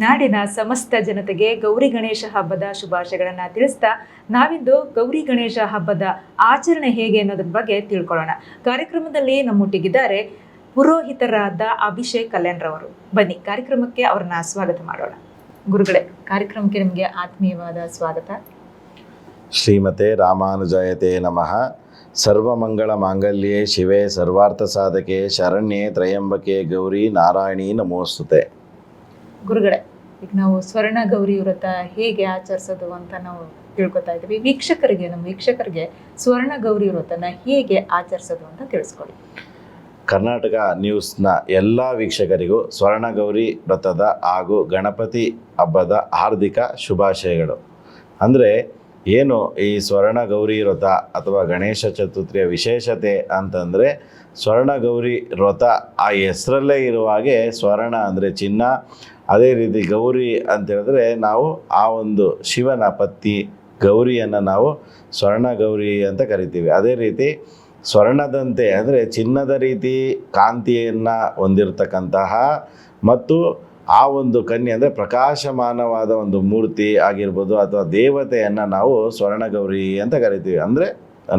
ನಾಡಿನ ಸಮಸ್ತ ಜನತೆಗೆ ಗೌರಿ ಗಣೇಶ ಹಬ್ಬದ ಶುಭಾಶಯಗಳನ್ನ ತಿಳಿಸ್ತಾ ನಾವಿಂದು ಗೌರಿ ಗಣೇಶ ಹಬ್ಬದ ಆಚರಣೆ ಹೇಗೆ ಅನ್ನೋದ್ರ ಬಗ್ಗೆ ತಿಳ್ಕೊಳ್ಳೋಣ. ಕಾರ್ಯಕ್ರಮದಲ್ಲಿ ನಮ್ಮೊಟ್ಟಿಗಿದ್ದಾರೆ ಪುರೋಹಿತರಾದ ಅಭಿಷೇಕ್ ಕಲ್ಯಾಣ್ರವರು. ಬನ್ನಿ ಕಾರ್ಯಕ್ರಮಕ್ಕೆ ಅವ್ರನ್ನ ಸ್ವಾಗತ ಮಾಡೋಣ. ಗುರುಗಳೇ, ಕಾರ್ಯಕ್ರಮಕ್ಕೆ ನಿಮಗೆ ಆತ್ಮೀಯವಾದ ಸ್ವಾಗತ. ಶ್ರೀಮತೆ ರಾಮಾನುಜಾಯತೆ ನಮಃ. ಸರ್ವಮಂಗಳ ಮಾಂಗಲ್ಯೆ ಶಿವೆ ಸರ್ವಾರ್ಥ ಸಾಧಕೆ ಶರಣ್ಯೆ ತ್ರಯಂಬಕೆ ಗೌರಿ ನಾರಾಯಣಿ ನಮೋಸ್ತುತೆ. ಗುರುಗಳೇ, ಈಗ ನಾವು ಸ್ವರ್ಣ ಗೌರಿ ವ್ರತ ಹೇಗೆ ಆಚರಿಸೋದು ಅಂತ ನಾವು ತಿಳ್ಕೊತಾ ಇದ್ದೀವಿ. ನಮ್ಮ ವೀಕ್ಷಕರಿಗೆ ಸ್ವರ್ಣ ಗೌರಿ ವ್ರತನ ಹೇಗೆ ಆಚರಿಸೋದು ಅಂತ ತಿಳಿಸ್ಕೊಡಿ. ಕರ್ನಾಟಕ ನ್ಯೂಸ್ನ ಎಲ್ಲ ವೀಕ್ಷಕರಿಗೂ ಸ್ವರ್ಣ ಗೌರಿ ವ್ರತದ ಹಾಗೂ ಗಣಪತಿ ಹಬ್ಬದ ಹಾರ್ದಿಕ ಶುಭಾಶಯಗಳು. ಅಂದರೆ ಏನು ಈ ಸ್ವರ್ಣ ಗೌರಿ ವ್ರತ ಅಥವಾ ಗಣೇಶ ಚತುರ್ಥಿಯ ವಿಶೇಷತೆ ಅಂತಂದರೆ, ಸ್ವರ್ಣ ಗೌರಿ ವ್ರತ ಆ ಹೆಸರಲ್ಲೇ ಇರುವ ಹಾಗೆ ಸ್ವರ್ಣ ಅಂದರೆ ಚಿನ್ನ, ಅದೇ ರೀತಿ ಗೌರಿ ಅಂತ ಹೇಳಿದ್ರೆ ನಾವು ಆ ಒಂದು ಶಿವನ ಪತ್ನಿ ಗೌರಿಯನ್ನು ನಾವು ಸ್ವರ್ಣ ಗೌರಿ ಅಂತ ಕರಿತೀವಿ. ಅದೇ ರೀತಿ ಸ್ವರ್ಣದಂತೆ ಅಂದರೆ ಚಿನ್ನದ ರೀತಿ ಕಾಂತಿಯನ್ನು ಹೊಂದಿರತಕ್ಕಂತಹ ಮತ್ತು ಆ ಒಂದು ಕನ್ಯೆ ಅಂದರೆ ಪ್ರಕಾಶಮಾನವಾದ ಒಂದು ಮೂರ್ತಿ ಆಗಿರ್ಬೋದು ಅಥವಾ ದೇವತೆಯನ್ನು ನಾವು ಸ್ವರ್ಣ ಗೌರಿ ಅಂತ ಕರಿತೀವಿ. ಅಂದರೆ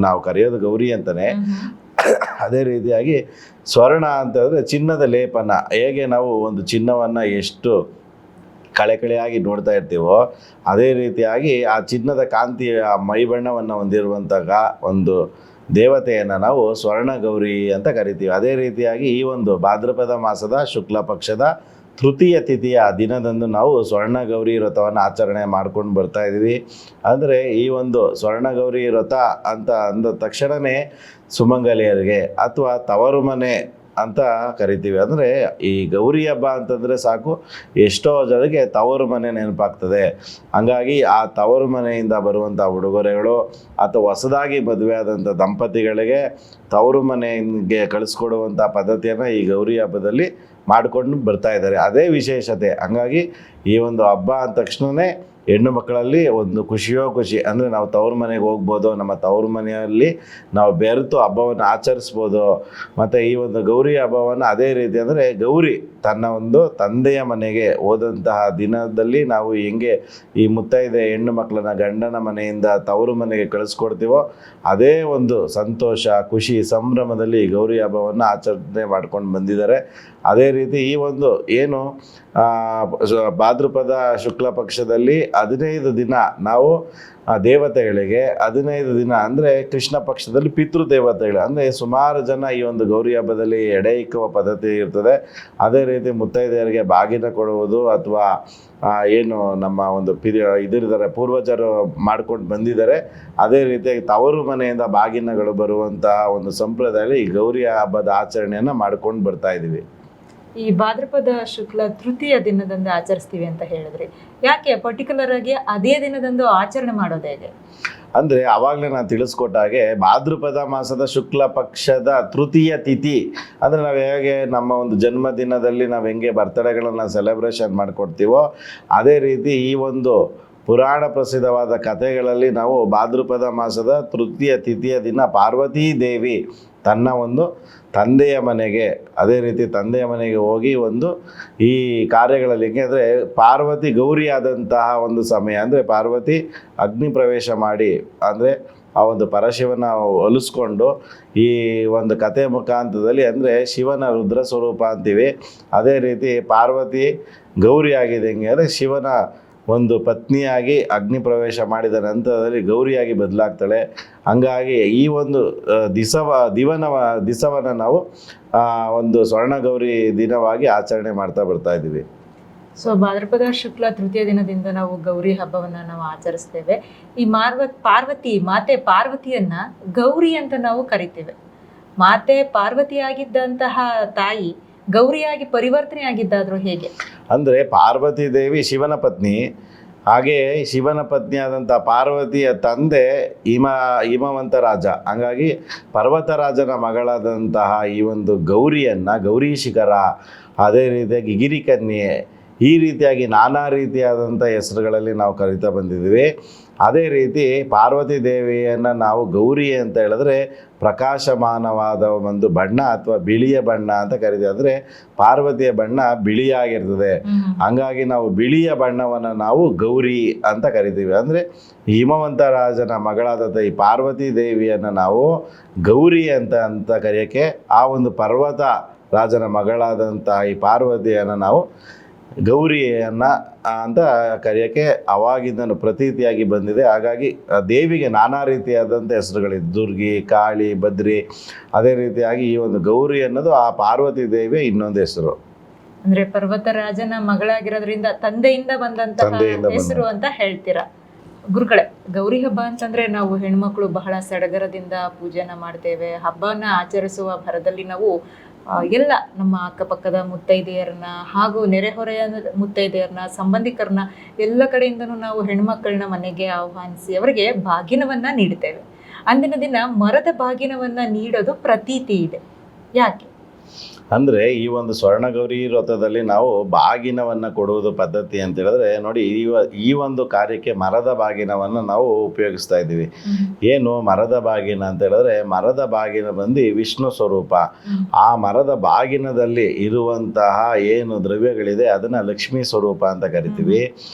ನಾವು ಕರೆಯೋದು ಗೌರಿ ಅಂತಲೇ. ಅದೇ ರೀತಿಯಾಗಿ ಸ್ವರ್ಣ ಅಂತ ಹೇಳಿದ್ರೆ ಚಿನ್ನದ ಲೇಪನ. ಹೇಗೆ ನಾವು ಒಂದು ಚಿನ್ನವನ್ನು ಎಷ್ಟು ಕಳೆಕಳೆಯಾಗಿ ನೋಡ್ತಾ ಇರ್ತೀವೋ ಅದೇ ರೀತಿಯಾಗಿ ಆ ಚಿನ್ನದ ಕಾಂತಿಯ ಮೈಬಣ್ಣವನ್ನು ಹೊಂದಿರುವಂತಹ ಒಂದು ದೇವತೆಯನ್ನು ನಾವು ಸ್ವರ್ಣ ಗೌರಿ ಅಂತ ಕರಿತೀವಿ. ಅದೇ ರೀತಿಯಾಗಿ ಈ ಒಂದು ಭಾದ್ರಪದ ಮಾಸದ ಶುಕ್ಲ ಪಕ್ಷದ ತೃತೀಯ ತಿಥಿಯ ದಿನದಂದು ನಾವು ಸ್ವರ್ಣ ಗೌರಿ ವ್ರತವನ್ನು ಆಚರಣೆ ಮಾಡ್ಕೊಂಡು ಬರ್ತಾ ಇದ್ದೀವಿ. ಅಂದರೆ ಈ ಒಂದು ಸ್ವರ್ಣ ಗೌರಿ ವ್ರತ ಅಂತ ಅಂದ ತಕ್ಷಣವೇ ಸುಮಂಗಲಿಯರಿಗೆ ಅಥವಾ ತವರು ಮನೆ ಅಂತ ಕರಿತೀವಿ. ಅಂದರೆ ಈ ಗೌರಿ ಹಬ್ಬ ಅಂತಂದರೆ ಸಾಕು, ಎಷ್ಟೋ ಜನರಿಗೆ ತವರು ಮನೆ ನೆನಪಾಗ್ತದೆ. ಹಂಗಾಗಿ ಆ ತವರು ಮನೆಯಿಂದ ಬರುವಂಥ ಉಡುಗೊರೆಗಳು ಅಥವಾ ಹೊಸದಾಗಿ ಮದುವೆ ಆದಂಥ ದಂಪತಿಗಳಿಗೆ ತವರು ಮನೆಗೆ ಕಳಿಸ್ಕೊಡುವಂಥ ಪದ್ಧತಿಯನ್ನು ಈ ಗೌರಿ ಹಬ್ಬದಲ್ಲಿ ಮಾಡಿಕೊಂಡು ಬರ್ತಾ ಇದ್ದಾರೆ. ಅದೇ ವಿಶೇಷತೆ. ಹಂಗಾಗಿ ಈ ಒಂದು ಹಬ್ಬ ಅಂದ ತಕ್ಷಣವೇ ಹೆಣ್ಣು ಮಕ್ಕಳಲ್ಲಿ ಒಂದು ಖುಷಿಯೋ ಖುಷಿ. ಅಂದರೆ ನಾವು ತವ್ರ ಮನೆಗೆ ಹೋಗ್ಬೋದು, ನಮ್ಮ ತವ್ರ ಮನೆಯಲ್ಲಿ ನಾವು ಬೆರೆತು ಹಬ್ಬವನ್ನು ಆಚರಿಸ್ಬೋದು. ಮತ್ತು ಈ ಒಂದು ಗೌರಿ ಹಬ್ಬವನ್ನು ಅದೇ ರೀತಿ ಅಂದರೆ ಗೌರಿ ತನ್ನ ಒಂದು ತಂದೆಯ ಮನೆಗೆ ಹೋದಂತಹ ದಿನದಲ್ಲಿ ನಾವು ಹೆಂಗೆ ಈ ಮುತ್ತೈದೆ ಹೆಣ್ಣು ಮಕ್ಕಳನ್ನ ಗಂಡನ ಮನೆಯಿಂದ ತವರು ಮನೆಗೆ ಕಳಿಸ್ಕೊಡ್ತೀವೋ ಅದೇ ಒಂದು ಸಂತೋಷ, ಖುಷಿ, ಸಂಭ್ರಮದಲ್ಲಿ ಈ ಗೌರಿ ಹಬ್ಬವನ್ನು ಆಚರಣೆ ಮಾಡ್ಕೊಂಡು ಬಂದಿದ್ದಾರೆ. ಅದೇ ರೀತಿ ಈ ಒಂದು ಏನು ಭಾದ್ರಪದ ಶುಕ್ಲ ಪಕ್ಷದಲ್ಲಿ 15 ದಿನ ನಾವು ದೇವತೆಗಳಿಗೆ 15 ದಿನ ಅಂದರೆ ಕೃಷ್ಣ ಪಕ್ಷದಲ್ಲಿ ಪಿತೃ ದೇವತೆಗಳು ಅಂದರೆ ಸುಮಾರು ಜನ ಈ ಒಂದು ಗೌರಿ ಹಬ್ಬದಲ್ಲಿ ಎಡೆ ಇಕ್ಕುವ ಪದ್ಧತಿ ಇರ್ತದೆ. ಅದೇ ರೀತಿ ಮುತ್ತೈದೆಯರಿಗೆ ಬಾಗಿನ ಕೊಡುವುದು ಅಥವಾ ಏನು ನಮ್ಮ ಒಂದು ಇದರಿದ್ದಾರೆ ಪೂರ್ವಜರು ಮಾಡ್ಕೊಂಡು ಬಂದಿದ್ದಾರೆ. ಅದೇ ರೀತಿಯಾಗಿ ತವರು ಮನೆಯಿಂದ ಬಾಗಿನಗಳು ಬರುವಂತಹ ಒಂದು ಸಂಪ್ರದಾಯ ಈ ಗೌರಿ ಹಬ್ಬದ ಆಚರಣೆಯನ್ನು ಮಾಡ್ಕೊಂಡು ಬರ್ತಾ ಇದ್ದೀವಿ. ಈ ಭಾದ್ರಪದ ಶುಕ್ಲ ತೃತೀಯ ದಿನದಂದು ಆಚರಿಸ್ತೀವಿ ಅಂತ ಹೇಳಿದ್ರಿ. ಯಾಕೆ ಪರ್ಟಿಕ್ಯುಲರ್ ಆಗಿ ಅದೇ ದಿನದಂದು ಆಚರಣೆ ಮಾಡೋದು ಹೇಗೆ? ಅಂದರೆ ಆವಾಗಲೇ ನಾನು ತಿಳಿಸ್ಕೊಟ್ಟಾಗೆ ಭಾದ್ರಪದ ಮಾಸದ ಶುಕ್ಲ ಪಕ್ಷದ ತೃತೀಯ ತಿಥಿ ಅಂದರೆ ನಾವು ಹೇಗೆ ನಮ್ಮ ಒಂದು ಜನ್ಮದಿನದಲ್ಲಿ ನಾವು ಹೆಂಗೆ ಬರ್ತಡೇಗಳನ್ನು ಸೆಲೆಬ್ರೇಷನ್ ಮಾಡಿಕೊಡ್ತೀವೋ ಅದೇ ರೀತಿ ಈ ಒಂದು ಪುರಾಣ ಪ್ರಸಿದ್ಧವಾದ ಕಥೆಗಳಲ್ಲಿ ನಾವು ಭಾದ್ರಪದ ಮಾಸದ ತೃತೀಯ ತಿಥಿಯ ದಿನ ಪಾರ್ವತೀ ದೇವಿ ತನ್ನ ಒಂದು ತಂದೆಯ ಮನೆಗೆ ಅದೇ ರೀತಿ ತಂದೆಯ ಮನೆಗೆ ಹೋಗಿ ಒಂದು ಈ ಕಾರ್ಯಗಳಲ್ಲಿ ಅಂದರೆ ಪಾರ್ವತಿ ಗೌರಿ ಆದಂತಹ ಒಂದು ಸಮಯ. ಅಂದರೆ ಪಾರ್ವತಿ ಅಗ್ನಿ ಪ್ರವೇಶ ಮಾಡಿ ಅಂದರೆ ಆ ಒಂದು ಪರಶಿವನ ಹೊಲಿಸ್ಕೊಂಡು ಈ ಒಂದು ಕಥೆ ಮುಖಾಂತರದಲ್ಲಿ ಅಂದರೆ ಶಿವನ ರುದ್ರ ಸ್ವರೂಪ ಅಂತೀವಿ. ಅದೇ ರೀತಿ ಪಾರ್ವತಿ ಗೌರಿ ಆಗಿದೆ ಹೆಂಗೆ ಅಂದರೆ ಶಿವನ ಒಂದು ಪತ್ನಿಯಾಗಿ ಅಗ್ನಿ ಪ್ರವೇಶ ಮಾಡಿದ ನಂತರದಲ್ಲಿ ಗೌರಿಯಾಗಿ ಬದಲಾಗ್ತಾಳೆ. ಹಂಗಾಗಿ ಈ ಒಂದು ದಿವಸವನ್ನು ನಾವು ಒಂದು ಸ್ವರ್ಣ ಗೌರಿ ದಿನವಾಗಿ ಆಚರಣೆ ಮಾಡ್ತಾ ಬರ್ತಾ ಇದ್ದೀವಿ. ಸೊ ಭಾದ್ರಪದ ಶುಕ್ಲ ತೃತೀಯ ದಿನದಿಂದ ನಾವು ಗೌರಿ ಹಬ್ಬವನ್ನು ನಾವು ಆಚರಿಸ್ತೇವೆ. ಈ ಮಾತೆ ಪಾರ್ವತಿಯನ್ನ ಗೌರಿ ಅಂತ ನಾವು ಕರಿತೇವೆ. ಮಾತೆ ಪಾರ್ವತಿಯಾಗಿದ್ದಂತಹ ತಾಯಿ ಗೌರಿಯಾಗಿ ಪರಿವರ್ತನೆ ಆಗಿದ್ದಾದ್ರೂ ಹೇಗೆ? ಅಂದರೆ ಪಾರ್ವತಿ ದೇವಿ ಶಿವನ ಪತ್ನಿ, ಹಾಗೆ ಶಿವನ ಪತ್ನಿಯಾದಂಥ ಪಾರ್ವತಿಯ ತಂದೆ ಹಿಮವಂತ ರಾಜ. ಹಂಗಾಗಿ ಪರ್ವತರಾಜನ ಮಗಳಾದಂತಹ ಈ ಒಂದು ಗೌರಿಯನ್ನು ಗೌರಿ ಶಿಖರ, ಅದೇ ರೀತಿಯಾಗಿ ಗಿರಿಕನ್ಯೆ ಈ ರೀತಿಯಾಗಿ ನಾನಾ ರೀತಿಯಾದಂಥ ಹೆಸರುಗಳಲ್ಲಿ ನಾವು ಕರಿತಾ ಬಂದಿದ್ದೀವಿ. ಅದೇ ರೀತಿ ಪಾರ್ವತಿ ದೇವಿಯನ್ನು ನಾವು ಗೌರಿ ಅಂತ ಹೇಳಿದ್ರೆ ಪ್ರಕಾಶಮಾನವಾದ ಒಂದು ಬಣ್ಣ ಅಥವಾ ಬಿಳಿಯ ಬಣ್ಣ ಅಂತ ಕರಿತೀವಿ. ಅಂದರೆ ಪಾರ್ವತಿಯ ಬಣ್ಣ ಬಿಳಿಯಾಗಿರ್ತದೆ, ಹಂಗಾಗಿ ನಾವು ಬಿಳಿಯ ಬಣ್ಣವನ್ನು ನಾವು ಗೌರಿ ಅಂತ ಕರಿತೀವಿ. ಅಂದರೆ ಹಿಮವಂತ ರಾಜನ ಮಗಳಾದಂಥ ಈ ಪಾರ್ವತಿ ದೇವಿಯನ್ನು ನಾವು ಗೌರಿ ಅಂತ ಕರೆಯೋಕ್ಕೆ, ಆ ಒಂದು ಪರ್ವತ ರಾಜನ ಮಗಳಾದಂಥ ಈ ಪಾರ್ವತಿಯನ್ನು ನಾವು ಗೌರಿಯನ್ನು ಅಂತ ಕರೆಯೋಕ್ಕೆ ಅವಾಗಿಂದನು ಪ್ರತೀತಿಯಾಗಿ ಬಂದಿದೆ. ಹಾಗಾಗಿ ಆ ದೇವಿಗೆ ನಾನಾ ರೀತಿಯಾದಂಥ ಹೆಸರುಗಳಿದೆ, ದುರ್ಗಿ, ಕಾಳಿ, ಭದ್ರಿ. ಅದೇ ರೀತಿಯಾಗಿ ಈ ಒಂದು ಗೌರಿ ಅನ್ನೋದು ಆ ಪಾರ್ವತಿ ದೇವಿಯ ಇನ್ನೊಂದು ಹೆಸರು. ಅಂದ್ರೆ ಪರ್ವತರಾಜನ ಮಗಳಾಗಿರೋದ್ರಿಂದ ತಂದೆಯಿಂದ ಬಂದಂತಹ ಹೆಸರು ಅಂತ ಹೇಳ್ತೀರಾ. ಗುರುಗಳೇ, ಗೌರಿ ಹಬ್ಬ ಅಂತಂದ್ರೆ ನಾವು ಹೆಣ್ಮಕ್ಳು ಬಹಳ ಸಡಗರದಿಂದ ಪೂಜೆನ ಮಾಡ್ತೇವೆ. ಹಬ್ಬನ ಆಚರಿಸುವ ಭರದಲ್ಲಿ ನಾವು ಎಲ್ಲ ನಮ್ಮ ಅಕ್ಕಪಕ್ಕದ ಮುತ್ತೈದೆಯರನ್ನ ಹಾಗೂ ನೆರೆಹೊರೆಯ ಮುತ್ತೈದೆಯರನ್ನ, ಸಂಬಂಧಿಕರನ್ನ ಎಲ್ಲ ಕಡೆಯಿಂದನೂ ನಾವು ಹೆಣ್ಮಕ್ಕಳನ್ನ ಮನೆಗೆ ಆಹ್ವಾನಿಸಿ ಅವರಿಗೆ ಬಾಗಿನವನ್ನ ನೀಡ್ತೇವೆ. ಅಂದಿನ ದಿನ ಮರದ ಬಾಗಿನವನ್ನ ನೀಡೋದು ಪ್ರತೀತಿ ಇದೆ. ಯಾಕೆ? ಅಂದರೆ ಈ ಒಂದು ಸ್ವರ್ಣಗೌರಿ ವ್ರತದಲ್ಲಿ ನಾವು ಬಾಗಿನವನ್ನು ಕೊಡುವುದು ಪದ್ಧತಿ ಅಂತ ಹೇಳಿದ್ರೆ ನೋಡಿ, ಈ ಒಂದು ಕಾರ್ಯಕ್ಕೆ ಮರದ ಬಾಗಿನವನ್ನು ನಾವು ಉಪಯೋಗಿಸ್ತಾ ಇದ್ದೀವಿ. ಏನು ಮರದ ಬಾಗಿನ ಅಂತ ಹೇಳಿದ್ರೆ, ಮರದ ಬಾಗಿನ ಬಂದು ವಿಷ್ಣು ಸ್ವರೂಪ. ಆ ಮರದ ಬಾಗಿನದಲ್ಲಿ ಇರುವಂತಹ ಏನು ದ್ರವ್ಯಗಳಿದೆ ಅದನ್ನು ಲಕ್ಷ್ಮೀ ಸ್ವರೂಪ ಅಂತ ಕರಿತೀವಿ.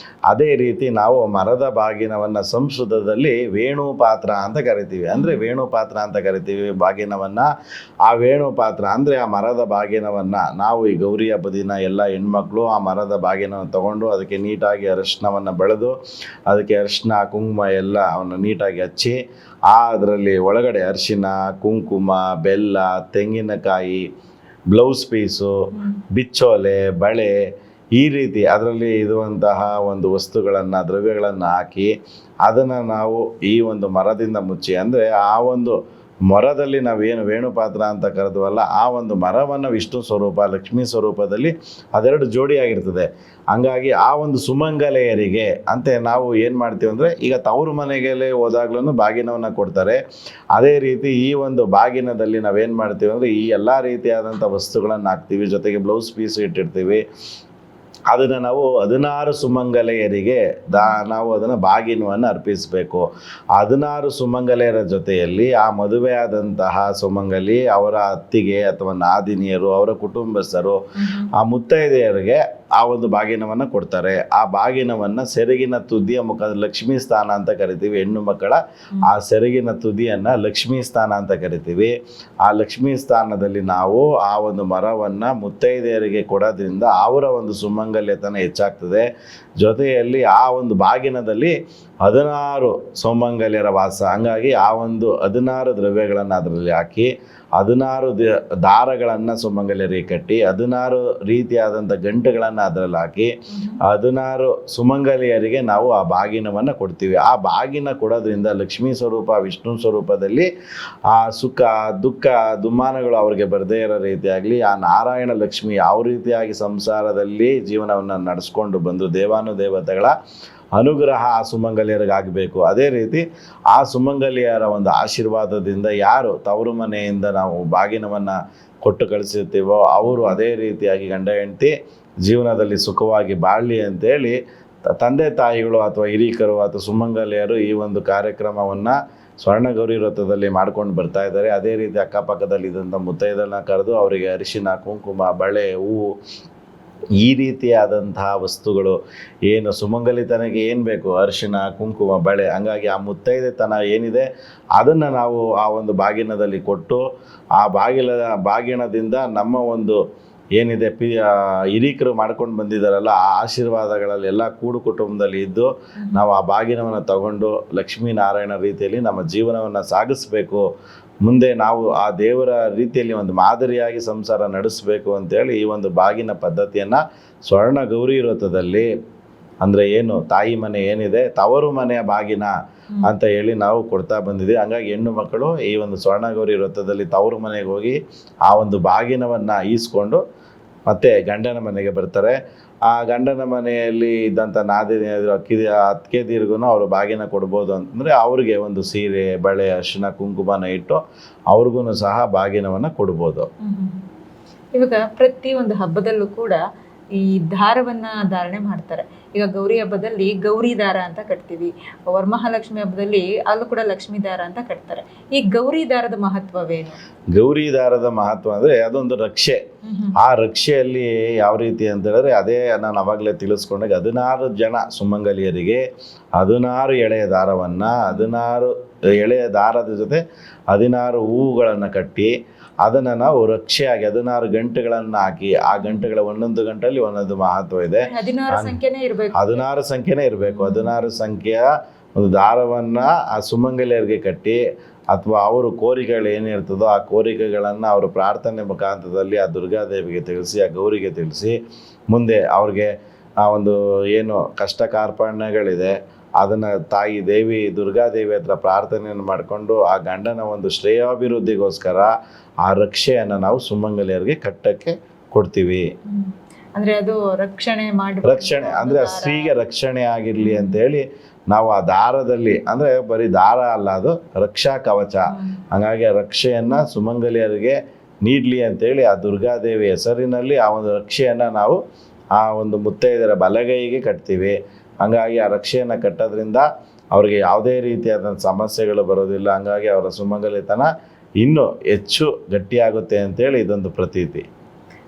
ಅದೇ ರೀತಿ ನಾವು ಮರದ ಬಾಗಿನವನ್ನು ಸಂಸ್ಕೃತದಲ್ಲಿ ವೇಣು ಪಾತ್ರ ಅಂತ ಕರಿತೀವಿ. ಅಂದರೆ ವೇಣು ಪಾತ್ರ ಅಂತ ಕರಿತೀವಿ ಬಾಗಿನವನ್ನು. ಆ ವೇಣು ಪಾತ್ರ ಅಂದರೆ ಆ ಮರದ ಬಾಗಿನವನ್ನು ನಾವು ಈ ಗೌರಿ ಹಬ್ಬದ ದಿನ ಎಲ್ಲ ಹೆಣ್ಮಕ್ಳು ಆ ಮರದ ಬಾಗಿನವನ್ನು ತಗೊಂಡು ಅದಕ್ಕೆ ನೀಟಾಗಿ ಅರಿಶಿನವನ್ನು ಬೆಳೆದು ಅದಕ್ಕೆ ಅರಿಶಿನ ಕುಂಕುಮ ಎಲ್ಲ ಅವನ್ನು ನೀಟಾಗಿ ಹಚ್ಚಿ, ಅದರಲ್ಲಿ ಒಳಗಡೆ ಅರಿಶಿನ, ಕುಂಕುಮ, ಬೆಲ್ಲ, ತೆಂಗಿನಕಾಯಿ, ಬ್ಲೌಸ್ ಪೀಸು, ಬಿಚ್ಚೋಲೆ, ಬಳೆ, ಈ ರೀತಿ ಅದರಲ್ಲಿ ಇರುವಂತಹ ಒಂದು ವಸ್ತುಗಳನ್ನು, ದ್ರವ್ಯಗಳನ್ನು ಹಾಕಿ ಅದನ್ನು ನಾವು ಈ ಒಂದು ಮರದಿಂದ ಮುಚ್ಚಿ, ಅಂದರೆ ಆ ಒಂದು ಮರದಲ್ಲಿ ನಾವೇನು ವೇಣುಪಾತ್ರ ಅಂತ ಕರೆದ್ವಲ್ಲ, ಆ ಒಂದು ಮರವನ್ನು ವಿಷ್ಣು ಸ್ವರೂಪ, ಲಕ್ಷ್ಮೀ ಸ್ವರೂಪದಲ್ಲಿ ಅದೆರಡು ಜೋಡಿಯಾಗಿರ್ತದೆ. ಹಂಗಾಗಿ ಆ ಒಂದು ಸುಮಂಗಲೆಯರಿಗೆ ಅಂತ ನಾವು ಏನು ಮಾಡ್ತೀವಿ ಅಂದರೆ, ಈಗ ತವರು ಮನೆಗೆಲ್ಲೇ ಹೋದಾಗ್ಲೂ ಬಾಗಿನವನ್ನು ಕೊಡ್ತಾರೆ. ಅದೇ ರೀತಿ ಈ ಒಂದು ಬಾಗಿನದಲ್ಲಿ ನಾವೇನು ಮಾಡ್ತೀವಿ ಅಂದರೆ ಈ ಎಲ್ಲ ರೀತಿಯಾದಂಥ ವಸ್ತುಗಳನ್ನು ಹಾಕ್ತೀವಿ, ಜೊತೆಗೆ ಬ್ಲೌಸ್ ಪೀಸ್ ಇಟ್ಟಿರ್ತೀವಿ. ಅದನ್ನು ನಾವು 16 ಸುಮಂಗಲೆಯರಿಗೆ ನಾವು ಅದನ್ನು ಬಾಗಿನವನ್ನು ಅರ್ಪಿಸಬೇಕು. 16 ಸುಮಂಗಲೆಯರ ಜೊತೆಯಲ್ಲಿ ಆ ಮದುವೆಯಾದಂತಹ ಸುಮಂಗಲಿ, ಅವರ ಅತ್ತಿಗೆ ಅಥವಾ ನಾದಿನಿಯರು, ಅವರ ಕುಟುಂಬಸ್ಥರು, ಆ ಮುತ್ತೈದೆಯರಿಗೆ ಆ ಒಂದು ಬಾಗಿನವನ್ನು ಕೊಡ್ತಾರೆ. ಆ ಬಾಗಿನವನ್ನು ಸೆರಗಿನ ತುದಿಯ ಮುಖದ ಲಕ್ಷ್ಮೀ ಸ್ಥಾನ ಅಂತ ಕರಿತೀವಿ. ಹೆಣ್ಣು ಮಕ್ಕಳ ಆ ಸೆರಗಿನ ತುದಿಯನ್ನು ಲಕ್ಷ್ಮೀ ಸ್ಥಾನ ಅಂತ ಕರಿತೀವಿ. ಆ ಲಕ್ಷ್ಮೀ ಸ್ಥಾನದಲ್ಲಿ ನಾವು ಆ ಒಂದು ಮರವನ್ನು ಮುತ್ತೈದೆಯರಿಗೆ ಕೊಡೋದ್ರಿಂದ ಅವರ ಒಂದು ಸುಮಂಗಲ್ಯತನ ಹೆಚ್ಚಾಗ್ತದೆ. ಜೊತೆಯಲ್ಲಿ ಆ ಒಂದು ಬಾಗಿನದಲ್ಲಿ 16 ಸುಮಂಗಲ್ಯರ ವಾಸ. ಹಂಗಾಗಿ ಆ ಒಂದು 16 ದ್ರವ್ಯಗಳನ್ನು ಅದರಲ್ಲಿ ಹಾಕಿ 16 ದಾರಗಳನ್ನು ಸುಮಂಗಲ್ಯರಿಗೆ ಕಟ್ಟಿ 16 ರೀತಿಯಾದಂಥ ಗಂಟುಗಳನ್ನು ಅದರಲ್ಲಿ ಹಾಕಿ 16 ಸುಮಂಗಲಿಯರಿಗೆ ನಾವು ಆ ಬಾಗಿನವನ್ನು ಕೊಡ್ತೀವಿ. ಆ ಬಾಗಿನ ಕೊಡೋದ್ರಿಂದ ಲಕ್ಷ್ಮೀ ಸ್ವರೂಪ, ವಿಷ್ಣು ಸ್ವರೂಪದಲ್ಲಿ ಆ ಸುಖ, ದುಃಖ, ದುಮ್ಮಾನಗಳು ಅವ್ರಿಗೆ ಬರದೇ ಇರೋ ರೀತಿಯಾಗಲಿ, ಆ ನಾರಾಯಣ ಲಕ್ಷ್ಮಿ ಯಾವ ರೀತಿಯಾಗಿ ಸಂಸಾರದಲ್ಲಿ ಜೀವನವನ್ನು ನಡೆಸ್ಕೊಂಡು ಬಂದು ದೇವಾನುದೇವತೆಗಳ ಅನುಗ್ರಹ ಆ ಸುಮಂಗಲಿಯರಿಗಾಗಬೇಕು. ಅದೇ ರೀತಿ ಆ ಸುಮಂಗಲಿಯರ ಒಂದು ಆಶೀರ್ವಾದದಿಂದ ಯಾರು ತವರು ಮನೆಯಿಂದ ನಾವು ಬಾಗಿನವನ್ನು ಕೊಟ್ಟು ಕಳಿಸಿರ್ತೀವೋ ಅವರು ಅದೇ ರೀತಿಯಾಗಿ ಗಂಡ ಹೆಂಡತಿ ಜೀವನದಲ್ಲಿ ಸುಖವಾಗಿ ಬಾಳಲಿ ಅಂತೇಳಿ ತಂದೆ ತಾಯಿಗಳು ಅಥವಾ ಹಿರೀಕರು ಅಥವಾ ಸುಮಂಗಲಿಯರು ಈ ಒಂದು ಕಾರ್ಯಕ್ರಮವನ್ನು ಸ್ವರ್ಣಗೌರಿ ವ್ರತದಲ್ಲಿ ಮಾಡ್ಕೊಂಡು ಬರ್ತಾ ಇದ್ದಾರೆ. ಅದೇ ರೀತಿ ಅಕ್ಕಪಕ್ಕದಲ್ಲಿ ಇದ್ದಂಥ ಮುತ್ತೈದೆಗಳನ್ನ ಕರೆದು ಅವರಿಗೆ ಅರಿಶಿನ, ಕುಂಕುಮ, ಬಳೆ, ಹೂವು, ಈ ರೀತಿಯಾದಂತಹ ವಸ್ತುಗಳು ಏನು ಸುಮಂಗಲಿತನಿಗೆ ಏನು ಬೇಕು, ಅರಿಶಿನ, ಕುಂಕುಮ, ಬಳೆ, ಹಂಗಾಗಿ ಆ ಮುತ್ತೈದೆತನ ಏನಿದೆ ಅದನ್ನು ನಾವು ಆ ಒಂದು ಬಾಗಿನದಲ್ಲಿ ಕೊಟ್ಟು ಆ ಬಾಗಿನದಿಂದ ನಮ್ಮ ಒಂದು ಏನಿದೆ ಹಿರೀಕರು ಮಾಡ್ಕೊಂಡು ಬಂದಿದ್ದಾರಲ್ಲ ಆ ಆಶೀರ್ವಾದಗಳಲ್ಲಿ ಎಲ್ಲ ಕೂಡು ಕುಟುಂಬದಲ್ಲಿ ಇದ್ದು ನಾವು ಆ ಬಾಗಿನವನ್ನು ತಗೊಂಡು ಲಕ್ಷ್ಮೀನಾರಾಯಣ ರೀತಿಯಲ್ಲಿ ನಮ್ಮ ಜೀವನವನ್ನು ಸಾಗಿಸ್ಬೇಕು. ಮುಂದೆ ನಾವು ಆ ದೇವರ ರೀತಿಯಲ್ಲಿ ಒಂದು ಮಾದರಿಯಾಗಿ ಸಂಸಾರ ನಡೆಸಬೇಕು ಅಂತೇಳಿ ಈ ಒಂದು ಬಾಗಿನ ಪದ್ಧತಿಯನ್ನು ಸ್ವರ್ಣ ಗೌರಿ ವ್ರತದಲ್ಲಿ, ಅಂದರೆ ಏನು ತಾಯಿ ಮನೆ ಏನಿದೆ ತವರು ಮನೆಯ ಬಾಗಿನ ಅಂತ ಹೇಳಿ ನಾವು ಕೊಡ್ತಾ ಬಂದಿದ್ದೀವಿ. ಹಂಗಾಗಿ ಹೆಣ್ಣು ಮಕ್ಕಳು ಈ ಒಂದು ಸ್ವರ್ಣಗೌರಿ ವ್ರತದಲ್ಲಿ ತವರು ಮನೆಗೆ ಹೋಗಿ ಆ ಒಂದು ಬಾಗಿನವನ್ನು ಈಸ್ಕೊಂಡು ಮತ್ತೆ ಗಂಡನ ಮನೆಗೆ ಬರ್ತಾರೆ. ಆ ಗಂಡನ ಮನೆಯಲ್ಲಿ ಇದ್ದಂಥ ನಾದಿನಿಯರು, ಅತ್ತಿಗೆದಿರಿಗೂ ಅವರು ಬಾಗಿನ ಕೊಡ್ಬೋದು ಅಂತಂದರೆ ಅವ್ರಿಗೆ ಒಂದು ಸೀರೆ, ಬಳೆ, ಅರಿಶಿನ, ಕುಂಕುಮನ ಇಟ್ಟು ಅವ್ರಿಗೂ ಸಹ ಬಾಗಿನವನ್ನು ಕೊಡ್ಬೋದು. ಇವಾಗ ಪ್ರತಿ ಒಂದು ಹಬ್ಬದಲ್ಲೂ ಕೂಡ ಈ ದಾರವನ್ನ ಧಾರಣೆ ಮಾಡ್ತಾರೆ. ಈಗ ಗೌರಿ ಹಬ್ಬದಲ್ಲಿ ಗೌರಿ ದಾರ ಅಂತ ಕಟ್ತೀವಿ, ವರಮಹಾಲಕ್ಷ್ಮಿ ಹಬ್ಬದಲ್ಲಿ ಅಲ್ಲೂ ಕೂಡ ಲಕ್ಷ್ಮೀ ದಾರ ಅಂತ ಕಟ್ತಾರೆ. ಈ ಗೌರಿ ದಾರದ ಮಹತ್ವವೇನು? ಗೌರಿ ದಾರದ ಮಹತ್ವ ಅಂದರೆ ಅದೊಂದು ರಕ್ಷೆ. ಆ ರಕ್ಷೆಯಲ್ಲಿ ಯಾವ ರೀತಿ ಅಂತ ಹೇಳಿದ್ರೆ, ಅದೇ ನಾನು ಅವಾಗಲೇ ತಿಳಿಸ್ಕೊಂಡಾಗ 16 ಜನ ಸುಮಂಗಲಿಯರಿಗೆ 16 ಎಳೆಯ ದಾರವನ್ನು 16 ಎಳೆಯ ದಾರದ ಜೊತೆ 16 ಹೂವುಗಳನ್ನು ಕಟ್ಟಿ ಅದನ್ನು ನಾವು ರಕ್ಷೆಯಾಗಿ 16 ಗಂಟೆಗಳನ್ನು ಹಾಕಿ, ಆ ಗಂಟೆಗಳ ಒಂದೊಂದು ಗಂಟೆಯಲ್ಲಿ ಒಂದೊಂದು ಮಹತ್ವ ಇದೆ. 16 ಸಂಖ್ಯೆನೇ ಇರಬೇಕು. 16 ಸಂಖ್ಯೆನೇ ಇರಬೇಕು. 16 ಸಂಖ್ಯೆಯ ಒಂದು ದಾರವನ್ನು ಆ ಸುಮಂಗಲಿಯರಿಗೆ ಕಟ್ಟಿ, ಅಥವಾ ಅವರು ಕೋರಿಕೆಗಳು ಏನಿರ್ತದೋ ಆ ಕೋರಿಕೆಗಳನ್ನು ಅವರು ಪ್ರಾರ್ಥನೆ ಮುಖಾಂತರದಲ್ಲಿ ಆ ದುರ್ಗಾದೇವಿಗೆ ತಿಳಿಸಿ, ಆ ಗೌರಿಗೆ ತಿಳಿಸಿ, ಮುಂದೆ ಅವ್ರಿಗೆ ಆ ಒಂದು ಏನು ಕಷ್ಟ ಕಾರ್ಪಣ್ಯಗಳಿದೆ ಅದನ್ನು ತಾಯಿ ದೇವಿ ದುರ್ಗಾದೇವಿ ಹತ್ರ ಪ್ರಾರ್ಥನೆಯನ್ನು ಮಾಡಿಕೊಂಡು ಆ ಗಂಡನ ಒಂದು ಶ್ರೇಯಾಭಿವೃದ್ಧಿಗೋಸ್ಕರ ಆ ರಕ್ಷೆಯನ್ನು ನಾವು ಸುಮಂಗಲಿಯರಿಗೆ ಕಟ್ಟಕ್ಕೆ ಕೊಡ್ತೀವಿ. ಅಂದ್ರೆ ಅದು ರಕ್ಷಣೆ ಅಂದರೆ ಸ್ತ್ರೀಗೆ ರಕ್ಷಣೆ ಆಗಿರಲಿ ಅಂತೇಳಿ ನಾವು ಆ ದಾರದಲ್ಲಿ, ಅಂದರೆ ಬರೀ ದಾರ ಅಲ್ಲ, ಅದು ರಕ್ಷಾ ಕವಚ. ಹಾಗಾಗಿ ಆ ರಕ್ಷೆಯನ್ನು ಸುಮಂಗಲಿಯರಿಗೆ ನೀಡಲಿ ಅಂತೇಳಿ ಆ ದುರ್ಗಾದೇವಿ ಹೆಸರಿನಲ್ಲಿ ಆ ಒಂದು ರಕ್ಷೆಯನ್ನು ನಾವು ಆ ಒಂದು ಮುತ್ತೈದೆಯರ ಬಲಗೈಗೆ ಕಟ್ತೀವಿ. ಹಾಗಾಗಿ ಆ ರಕ್ಷೆಯನ್ನು ಕಟ್ಟೋದ್ರಿಂದ ಅವ್ರಿಗೆ ಯಾವುದೇ ರೀತಿಯಾದ ಸಮಸ್ಯೆಗಳು ಬರೋದಿಲ್ಲ. ಹಂಗಾಗಿ ಅವರ ಸುಮಂಗಲಿತನ ಇನ್ನೂ ಹೆಚ್ಚು ಗಟ್ಟಿಯಾಗುತ್ತೆ ಅಂತೇಳಿ ಇದೊಂದು ಪ್ರತೀತಿ.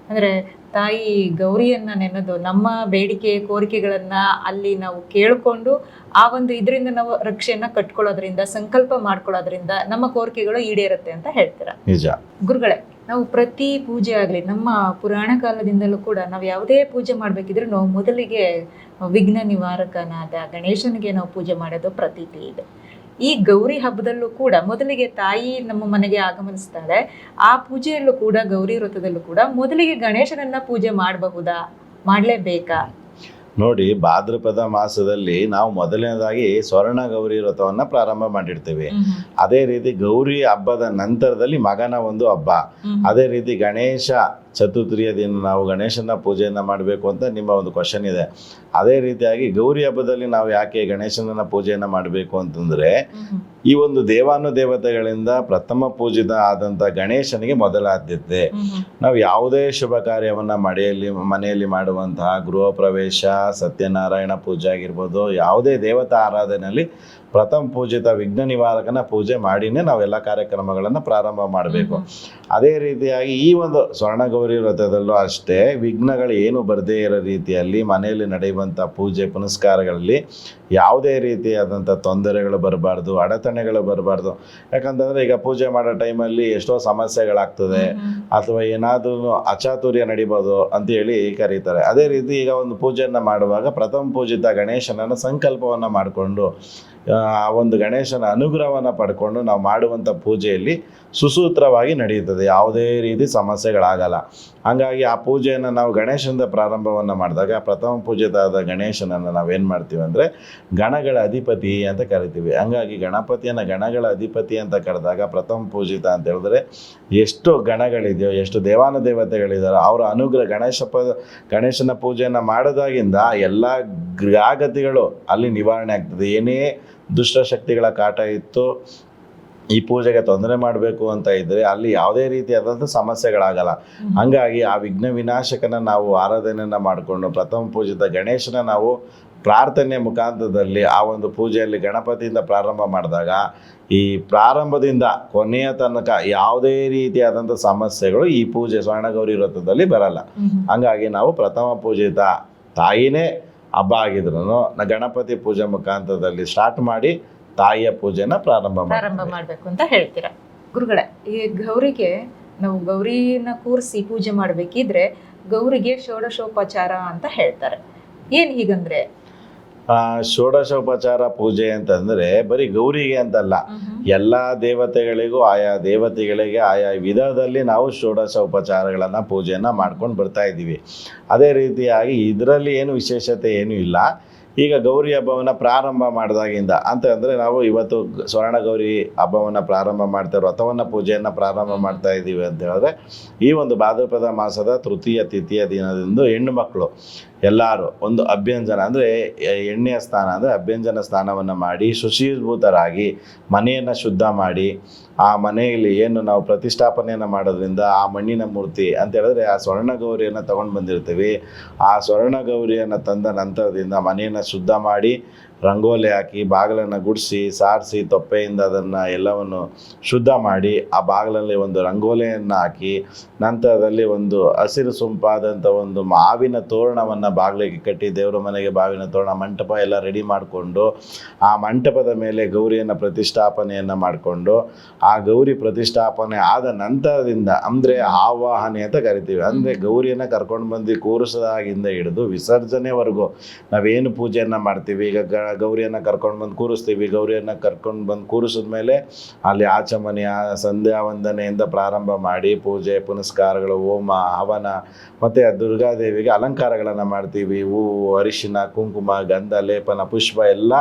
ಅಂದರೆ ತಾಯಿ ಗೌರಿಯನ್ನ ನೆನೆದು ನಮ್ಮ ಬೇಡಿಕೆ ಕೋರಿಕೆಗಳನ್ನ ಅಲ್ಲಿ ನಾವು ಕೇಳಿಕೊಂಡು ಆ ಒಂದು ಇದರಿಂದ ನಾವು ರಕ್ಷೆಯನ್ನ ಕಟ್ಕೊಳ್ಳೋದ್ರಿಂದ, ಸಂಕಲ್ಪ ಮಾಡ್ಕೊಳ್ಳೋದ್ರಿಂದ ನಮ್ಮ ಕೋರಿಕೆಗಳು ಈಡೇರುತ್ತೆ ಅಂತ ಹೇಳ್ತೀರಾ? ನಿಜ ಗುರುಗಳೇ, ನಾವು ಪ್ರತಿ ಪೂಜೆ ಆಗಲಿ ನಮ್ಮ ಪುರಾಣ ಕಾಲದಿಂದಲೂ ಕೂಡ ನಾವು ಯಾವುದೇ ಪೂಜೆ ಮಾಡಬೇಕಿದ್ರೆ ನಾವು ಮೊದಲಿಗೆ ವಿಘ್ನ ನಿವಾರಕನಾದ ಗಣೇಶನಿಗೆ ನಾವು ಪೂಜೆ ಮಾಡೋದು ಪ್ರತೀತಿ ಇದೆ. ಈ ಗೌರಿ ಹಬ್ಬದಲ್ಲೂ ಕೂಡ ಮೊದಲಿಗೆ ತಾಯಿ ನಮ್ಮ ಮನೆಗೆ ಆಗಮನಿಸ್ತಾಳೆ. ಆ ಪೂಜೆಯಲ್ಲೂ ಕೂಡ, ಗೌರಿ ವ್ರತದಲ್ಲೂ ಕೂಡ ಮೊದಲಿಗೆ ಗಣೇಶನನ್ನ ಪೂಜೆ ಮಾಡಬಹುದಾ, ಮಾಡಲೇಬೇಕಾ? ನೋಡಿ, ಭಾದ್ರಪದ ಮಾಸದಲ್ಲಿ ನಾವು ಮೊದಲನೇದಾಗಿ ಸ್ವರ್ಣ ಗೌರಿ ವ್ರತವನ್ನು ಪ್ರಾರಂಭ ಮಾಡಿರ್ತೀವಿ. ಅದೇ ರೀತಿ ಗೌರಿ ಹಬ್ಬದ ನಂತರದಲ್ಲಿ ಮಗನ ಒಂದು ಹಬ್ಬ. ಅದೇ ರೀತಿ ಗಣೇಶ ಚತುರ್ಥಿಯ ದಿನ ನಾವು ಗಣೇಶನ ಪೂಜೆಯನ್ನು ಮಾಡಬೇಕು ಅಂತ ನಿಮ್ಮ ಒಂದು ಕ್ವಶನ್ ಇದೆ. ಅದೇ ರೀತಿಯಾಗಿ ಗೌರಿ ಹಬ್ಬದಲ್ಲಿ ನಾವು ಯಾಕೆ ಗಣೇಶನ ಪೂಜೆಯನ್ನು ಮಾಡಬೇಕು ಅಂತಂದರೆ, ಈ ಒಂದು ದೇವಾನುದೇವತೆಗಳಿಂದ ಪ್ರಥಮ ಪೂಜಿತ ಆದಂಥ ಗಣೇಶನಿಗೆ ಮೊದಲ ಆದ್ಯತೆ. ನಾವು ಯಾವುದೇ ಶುಭ ಕಾರ್ಯವನ್ನು ಮನೆಯಲ್ಲಿ ಮಾಡುವಂತಹ ಗೃಹ ಪ್ರವೇಶ, ಸತ್ಯನಾರಾಯಣ ಪೂಜೆ ಆಗಿರ್ಬೋದು, ಯಾವುದೇ ದೇವತಾ ಆರಾಧನೆಯಲ್ಲಿ ಪ್ರಥಮ ಪೂಜಿತ ವಿಘ್ನ ನಿವಾರಕನ ಪೂಜೆ ಮಾಡಿನೇ ನಾವೆಲ್ಲ ಕಾರ್ಯಕ್ರಮಗಳನ್ನು ಪ್ರಾರಂಭ ಮಾಡಬೇಕು. ಅದೇ ರೀತಿಯಾಗಿ ಈ ಒಂದು ಸ್ವರ್ಣಗೌರಿ ವ್ರತದಲ್ಲೂ ಅಷ್ಟೇ ವಿಘ್ನಗಳು ಏನು ಬರದೇ ಇರೋ ರೀತಿಯಲ್ಲಿ ಮನೆಯಲ್ಲಿ ನಡೆಯುವಂಥ ಪೂಜೆ ಪುನಸ್ಕಾರಗಳಲ್ಲಿ ಯಾವುದೇ ರೀತಿಯಾದಂಥ ತೊಂದರೆಗಳು ಬರಬಾರ್ದು, ಅಡೆತಡೆಗಳು ಬರಬಾರ್ದು. ಯಾಕಂತಂದರೆ ಈಗ ಪೂಜೆ ಮಾಡೋ ಟೈಮಲ್ಲಿ ಎಷ್ಟೋ ಸಮಸ್ಯೆಗಳಾಗ್ತದೆ, ಅಥವಾ ಏನಾದರೂ ಅಚಾತುರ್ಯ ನಡಿಬೋದು ಅಂತೇಳಿ ಕರೀತಾರೆ. ಅದೇ ರೀತಿ ಈಗ ಒಂದು ಪೂಜೆಯನ್ನು ಮಾಡುವಾಗ ಪ್ರಥಮ ಪೂಜಿತ ಗಣೇಶನನ್ನು ಸಂಕಲ್ಪವನ್ನು ಮಾಡಿಕೊಂಡು ಆ ಒಂದು ಗಣೇಶನ ಅನುಗ್ರಹವನ್ನು ಪಡ್ಕೊಂಡು ನಾವು ಮಾಡುವಂಥ ಪೂಜೆಯಲ್ಲಿ ಸುಸೂತ್ರವಾಗಿ ನಡೆಯುತ್ತದೆ, ಯಾವುದೇ ರೀತಿ ಸಮಸ್ಯೆಗಳಾಗಲ್ಲ. ಹಾಗಾಗಿ ಆ ಪೂಜೆಯನ್ನು ನಾವು ಗಣೇಶನಿಂದ ಪ್ರಾರಂಭವನ್ನು ಮಾಡಿದಾಗ ಪ್ರಥಮ ಪೂಜಿತಾದ ಗಣೇಶನನ್ನು ನಾವೇನು ಮಾಡ್ತೀವಿ ಅಂದರೆ ಗಣಗಳ ಅಧಿಪತಿ ಅಂತ ಕರಿತೀವಿ. ಹಂಗಾಗಿ ಗಣಪತಿಯನ್ನು ಗಣಗಳ ಅಧಿಪತಿ ಅಂತ ಕರೆದಾಗ ಪ್ರಥಮ ಪೂಜಿತ ಅಂತ ಹೇಳಿದ್ರೆ ಎಷ್ಟು ಗಣಗಳಿದೆಯೋ, ಎಷ್ಟು ದೇವಾನುದೇವತೆಗಳಿದ್ದಾರೋ ಅವರ ಅನುಗ್ರಹ ಗಣೇಶನ ಪೂಜೆಯನ್ನು ಮಾಡೋದಾಗಿಂದ ಎಲ್ಲ ಗ್ರಹಗತಿಗಳು ಅಲ್ಲಿ ನಿವಾರಣೆ ಆಗ್ತದೆ. ಏನೇ ದುಷ್ಟಶಕ್ತಿಗಳ ಕಾಟ ಇತ್ತು, ಈ ಪೂಜೆಗೆ ತೊಂದರೆ ಮಾಡಬೇಕು ಅಂತ ಇದ್ದರೆ ಅಲ್ಲಿ ಯಾವುದೇ ರೀತಿಯಾದಂಥ ಸಮಸ್ಯೆಗಳಾಗಲ್ಲ. ಹಾಗಾಗಿ ಆ ವಿಘ್ನ ವಿನಾಶಕನ ನಾವು ಆರಾಧನೆಯನ್ನು ಮಾಡಿಕೊಂಡು ಪ್ರಥಮ ಪೂಜಿತ ಗಣೇಶನ ನಾವು ಪ್ರಾರ್ಥನೆ ಮುಖಾಂತರದಲ್ಲಿ ಆ ಒಂದು ಪೂಜೆಯಲ್ಲಿ ಗಣಪತಿಯಿಂದ ಪ್ರಾರಂಭ ಮಾಡಿದಾಗ ಈ ಪ್ರಾರಂಭದಿಂದ ಕೊನೆಯ ತನಕ ಯಾವುದೇ ರೀತಿಯಾದಂಥ ಸಮಸ್ಯೆಗಳು ಈ ಪೂಜೆ ಸ್ವರ್ಣಗೌರಿ ವ್ರತದಲ್ಲಿ ಬರಲ್ಲ. ಹಾಗಾಗಿ ನಾವು ಪ್ರಥಮ ಪೂಜಿತ ತಾಯಿನೇ ಹಬ್ಬ ಆಗಿದ್ರು ಗಣಪತಿ ಪೂಜೆ ಮುಖಾಂತರದಲ್ಲಿ ಸ್ಟಾರ್ಟ್ ಮಾಡಿ ತಾಯಿಯ ಪೂಜೆನ ಪ್ರಾರಂಭ ಮಾಡಬೇಕು ಅಂತ ಹೇಳ್ತೀರಾ? ಗುರುಗಳೇ, ಈ ಗೌರಿಗೆ ನಾವು ಗೌರಿನ ಕೂರಿಸಿ ಪೂಜೆ ಮಾಡಬೇಕಿದ್ರೆ ಗೌರಿಗೆ ಷೋಡಶೋಪಚಾರ ಅಂತ ಹೇಳ್ತಾರೆ. ಏನು ಹೀಗಂದ್ರೆ? ಷೋಡಶೋಪಚಾರ ಪೂಜೆ ಅಂತಂದರೆ ಬರೀ ಗೌರಿಗೆ ಅಂತಲ್ಲ, ಎಲ್ಲ ದೇವತೆಗಳಿಗೂ ಆಯಾ ದೇವತೆಗಳಿಗೆ ಆಯಾ ವಿಧದಲ್ಲಿ ನಾವು ಷೋಡಶೋಪಚಾರಗಳನ್ನು ಪೂಜೆಯನ್ನು ಮಾಡ್ಕೊಂಡು ಬರ್ತಾ ಇದ್ದೀವಿ. ಅದೇ ರೀತಿಯಾಗಿ ಇದರಲ್ಲಿ ಏನು ವಿಶೇಷತೆ ಏನೂ ಇಲ್ಲ. ಈಗ ಗೌರಿ ಹಬ್ಬವನ್ನು ಪ್ರಾರಂಭ ಮಾಡಿದಾಗಿಂದ ಅಂತಂದರೆ ನಾವು ಇವತ್ತು ಸ್ವರ್ಣ ಗೌರಿ ಹಬ್ಬವನ್ನು ಪ್ರಾರಂಭ ಮಾಡ್ತಾ ವ್ರತವನ್ನು ಪೂಜೆಯನ್ನು ಪ್ರಾರಂಭ ಮಾಡ್ತಾ ಇದ್ದೀವಿ ಅಂತ ಹೇಳಿದ್ರೆ ಈ ಒಂದು ಭಾದ್ರಪದ ಮಾಸದ ತೃತೀಯ ತಿಥಿಯ ದಿನದಂದು ಹೆಣ್ಣು ಮಕ್ಕಳು ಎಲ್ಲರೂ ಒಂದು ಅಭ್ಯಂಜನ ಅಂದರೆ ಎಣ್ಣೆಯ ಸ್ನಾನ ಅಂದರೆ ಅಭ್ಯಂಜನ ಸ್ನಾನವನ್ನು ಮಾಡಿ ಶುಚೀಭೂತರಾಗಿ ಮನೆಯನ್ನು ಶುದ್ಧ ಮಾಡಿ ಆ ಮನೆಯಲ್ಲಿ ಏನು ನಾವು ಪ್ರತಿಷ್ಠಾಪನೆಯನ್ನು ಮಾಡೋದ್ರಿಂದ ಆ ಮಣ್ಣಿನ ಮೂರ್ತಿ ಅಂತ ಹೇಳಿದ್ರೆ ಆ ಸ್ವರ್ಣ ಗೌರಿಯನ್ನು ತಗೊಂಡು ಬಂದಿರ್ತೀವಿ. ಆ ಸ್ವರ್ಣ ಗೌರಿಯನ್ನು ತಂದ ನಂತರದಿಂದ ಮನೆಯನ್ನು ಶುದ್ಧ ಮಾಡಿ ರಂಗೋಲಿ ಹಾಕಿ ಬಾಗಿಲನ್ನು ಗುಡಿಸಿ ಸಾರಿಸಿ ತೊಪ್ಪೆಯಿಂದ ಅದನ್ನು ಎಲ್ಲವನ್ನು ಶುದ್ಧ ಮಾಡಿ ಆ ಬಾಗಿಲಲ್ಲಿ ಒಂದು ರಂಗೋಲಿಯನ್ನು ಹಾಕಿ ನಂತರದಲ್ಲಿ ಒಂದು ಹಸಿರು ಸೊಂಪಾದಂಥ ಒಂದು ಮಾವಿನ ತೋರಣವನ್ನು ಬಾಗಿಲಿಗೆ ಕಟ್ಟಿ ದೇವರ ಮನೆಗೆ ಮಾವಿನ ತೋರಣ ಮಂಟಪ ಎಲ್ಲ ರೆಡಿ ಮಾಡಿಕೊಂಡು ಆ ಮಂಟಪದ ಮೇಲೆ ಗೌರಿಯನ್ನು ಪ್ರತಿಷ್ಠಾಪನೆಯನ್ನು ಮಾಡಿಕೊಂಡು ಆ ಗೌರಿ ಪ್ರತಿಷ್ಠಾಪನೆ ಆದ ನಂತರದಿಂದ ಅಂದರೆ ಆವಾಹನೆ ಅಂತ ಕರಿತೀವಿ. ಅಂದರೆ ಗೌರಿಯನ್ನು ಕರ್ಕೊಂಡು ಬಂದು ಕೂರಿಸೋದಾಗಿಂದ ಹಿಡಿದು ವಿಸರ್ಜನೆವರೆಗೂ ನಾವೇನು ಪೂಜೆಯನ್ನು ಮಾಡ್ತೀವಿ. ಈಗ ಗೌರಿಯನ್ನು ಕರ್ಕೊಂಡು ಬಂದು ಕೂರಿಸ್ತೀವಿ. ಗೌರಿಯನ್ನು ಕರ್ಕೊಂಡು ಬಂದು ಕೂರಿಸಿದ ಮೇಲೆ ಅಲ್ಲಿ ಆಚಮನೆಯ ಸಂಧ್ಯಾ ವಂದನೆಯಿಂದ ಪ್ರಾರಂಭ ಮಾಡಿ ಪೂಜೆ ಪುನಸ್ಕಾರಗಳು ಹೋಮ ಹವನ ಮತ್ತು ದುರ್ಗಾದೇವಿಗೆ ಅಲಂಕಾರಗಳನ್ನು ಮಾಡ್ತೀವಿ. ಹೂವು ಅರಿಶಿನ ಕುಂಕುಮ ಗಂಧ ಲೇಪನ ಪುಷ್ಪ ಎಲ್ಲ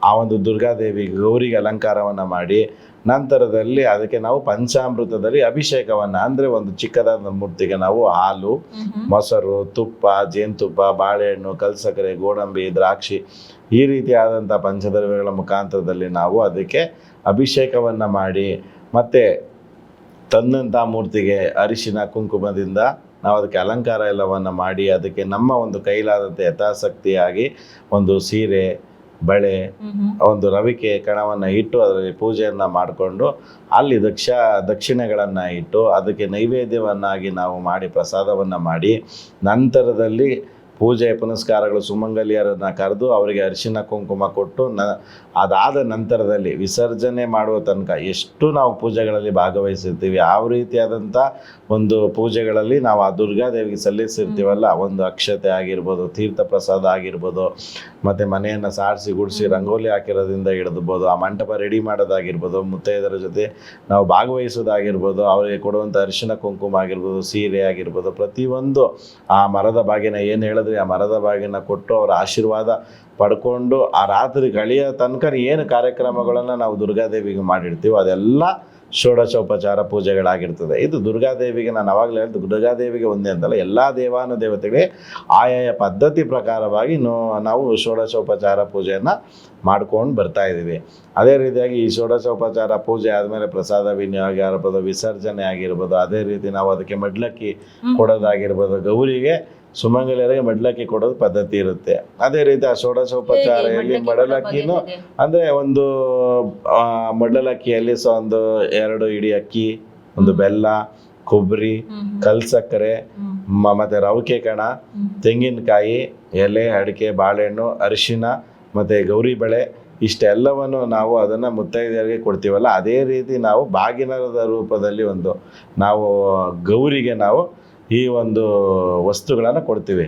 ಆ ಒಂದು ದುರ್ಗಾದೇವಿ ಗೌರಿಗೆ ಅಲಂಕಾರವನ್ನು ಮಾಡಿ ನಂತರದಲ್ಲಿ ಅದಕ್ಕೆ ನಾವು ಪಂಚಾಮೃತದಲ್ಲಿ ಅಭಿಷೇಕವನ್ನು ಅಂದರೆ ಒಂದು ಚಿಕ್ಕದಾದ ಮೂರ್ತಿಗೆ ನಾವು ಹಾಲು ಮೊಸರು ತುಪ್ಪ ಜೇನುತುಪ್ಪ ಬಾಳೆಹಣ್ಣು ಕಲ್ಸಕ್ಕರೆ ಗೋಡಂಬಿ ದ್ರಾಕ್ಷಿ ಈ ರೀತಿಯಾದಂಥ ಪಂಚದ್ರವ್ಯಗಳ ಮುಖಾಂತರದಲ್ಲಿ ನಾವು ಅದಕ್ಕೆ ಅಭಿಷೇಕವನ್ನು ಮಾಡಿ ಮತ್ತು ತಂದಂಥ ಮೂರ್ತಿಗೆ ಅರಿಶಿನ ಕುಂಕುಮದಿಂದ ನಾವು ಅದಕ್ಕೆ ಅಲಂಕಾರ ಎಲ್ಲವನ್ನು ಮಾಡಿ ಅದಕ್ಕೆ ನಮ್ಮ ಒಂದು ಕೈಲಾದಂತೆ ಯಥಾಸಕ್ತಿಯಾಗಿ ಒಂದು ಸೀರೆ ಬಳೆ ಒಂದು ರವಿಕೆ ಕಣವನ್ನು ಇಟ್ಟು ಅದರಲ್ಲಿ ಪೂಜೆಯನ್ನು ಮಾಡಿಕೊಂಡು ಅಲ್ಲಿ ದಕ್ಷಿಣೆಗಳನ್ನು ಇಟ್ಟು ಅದಕ್ಕೆ ನೈವೇದ್ಯವನ್ನಾಗಿ ನಾವು ಮಾಡಿ ಪ್ರಸಾದವನ್ನು ಮಾಡಿ ನಂತರದಲ್ಲಿ ಪೂಜೆ ಪುನಸ್ಕಾರಗಳು ಸುಮಂಗಲಿಯರನ್ನು ಕರೆದು ಅವರಿಗೆ ಅರಿಶಿನ ಕುಂಕುಮ ಕೊಟ್ಟು ಅದಾದ ನಂತರದಲ್ಲಿ ವಿಸರ್ಜನೆ ಮಾಡುವ ತನಕ ಎಷ್ಟು ನಾವು ಪೂಜೆಗಳಲ್ಲಿ ಭಾಗವಹಿಸಿರ್ತೀವಿ ಯಾವ ರೀತಿಯಾದಂಥ ಒಂದು ಪೂಜೆಗಳಲ್ಲಿ ನಾವು ಆ ದುರ್ಗಾದೇವಿಗೆ ಸಲ್ಲಿಸಿರ್ತೀವಲ್ಲ ಒಂದು ಅಕ್ಷತೆ ಆಗಿರ್ಬೋದು ತೀರ್ಥ ಪ್ರಸಾದ ಆಗಿರ್ಬೋದು ಮತ್ತು ಮನೆಯನ್ನು ಸಾರಿಸಿ ಗುಡಿಸಿ ರಂಗೋಲಿ ಹಾಕಿರೋದ್ರಿಂದ ಹಿಡಿದ್ಬೋದು ಆ ಮಂಟಪ ರೆಡಿ ಮಾಡೋದಾಗಿರ್ಬೋದು ಮುತ್ತೈದರ ಜೊತೆ ನಾವು ಭಾಗವಹಿಸೋದಾಗಿರ್ಬೋದು ಅವರಿಗೆ ಕೊಡುವಂಥ ಅರಿಶಿನ ಕುಂಕುಮ ಆಗಿರ್ಬೋದು ಸೀರೆ ಆಗಿರ್ಬೋದು ಪ್ರತಿಯೊಂದು ಆ ಮರದ ಬಾಗಿನ ಏನು ಹೇಳಿದ್ರೆ ಆ ಮರದ ಬಾಗಿನ ಕೊಟ್ಟು ಅವರ ಆಶೀರ್ವಾದ ಪಡ್ಕೊಂಡು ಆ ರಾತ್ರಿ ಕಳೆಯೋ ತನಕ ಏನು ಕಾರ್ಯಕ್ರಮಗಳನ್ನು ನಾವು ದುರ್ಗಾದೇವಿಗೆ ಮಾಡಿರ್ತೀವೋ ಅದೆಲ್ಲ ಷೋಡಶೋಪಚಾರ ಪೂಜೆಗಳಾಗಿರ್ತದೆ. ಇದು ದುರ್ಗಾದೇವಿಗೆ ನಾನು ಅವಾಗಲೇ ಹೇಳಿದ್ದು ದುರ್ಗಾದೇವಿಗೆ ಒಂದೇ ಅಂತಲ್ಲ ಎಲ್ಲ ದೇವಾನುದೇವತೆಗಳಿಗೆ ಆಯಾಯ ಪದ್ಧತಿ ಪ್ರಕಾರವಾಗಿ ನಾವು ಷೋಡಶೋಪಚಾರ ಪೂಜೆಯನ್ನು ಮಾಡ್ಕೊಂಡು ಬರ್ತಾ ಇದ್ದೀವಿ. ಅದೇ ರೀತಿಯಾಗಿ ಈ ಷೋಡಶೋಪಚಾರ ಪೂಜೆ ಆದಮೇಲೆ ಪ್ರಸಾದ ವಿನಿಯೋಗ ಆಗಿರ್ಬೋದು ವಿಸರ್ಜನೆ ಆಗಿರ್ಬೋದು ಅದೇ ರೀತಿ ನಾವು ಅದಕ್ಕೆ ಮಡ್ಲಕ್ಕಿ ಕೊಡೋದಾಗಿರ್ಬೋದು ಗೌರಿಗೆ ಸುಮಂಗಲಿಯರಿಗೆ ಮಡ್ಲಕ್ಕಿ ಕೊಡೋದು ಪದ್ಧತಿ ಇರುತ್ತೆ. ಅದೇ ರೀತಿ ಆ ಷೋಡಶೋಪಚಾರೆಯಲ್ಲಿ ಮಡಲಕ್ಕಿನೂ ಅಂದರೆ ಒಂದು ಮಡ್ಲಕ್ಕಿಯಲ್ಲಿ ಒಂದು 2 ಇಡಿ ಅಕ್ಕಿ ಒಂದು ಬೆಲ್ಲ ಕೊಬ್ಬರಿ ಕಲ್ಸಕ್ಕರೆ ಮತ್ತು ರವಿಕೆ ಕಣ ತೆಂಗಿನಕಾಯಿ ಎಲೆ ಅಡಿಕೆ ಬಾಳೆಹಣ್ಣು ಅರಿಶಿನ ಮತ್ತು ಗೌರಿ ಬಳೆ ಇಷ್ಟೆಲ್ಲವನ್ನು ನಾವು ಅದನ್ನು ಮುತ್ತೈದೆಯರಿಗೆ ಕೊಡ್ತೀವಲ್ಲ ಅದೇ ರೀತಿ ನಾವು ಬಾಗಿನದ ರೂಪದಲ್ಲಿ ಒಂದು ನಾವು ಗೌರಿಗೆ ನಾವು ಈ ಒಂದು ವಸ್ತುಗಳನ್ನು ಕೊಡ್ತೀವಿ.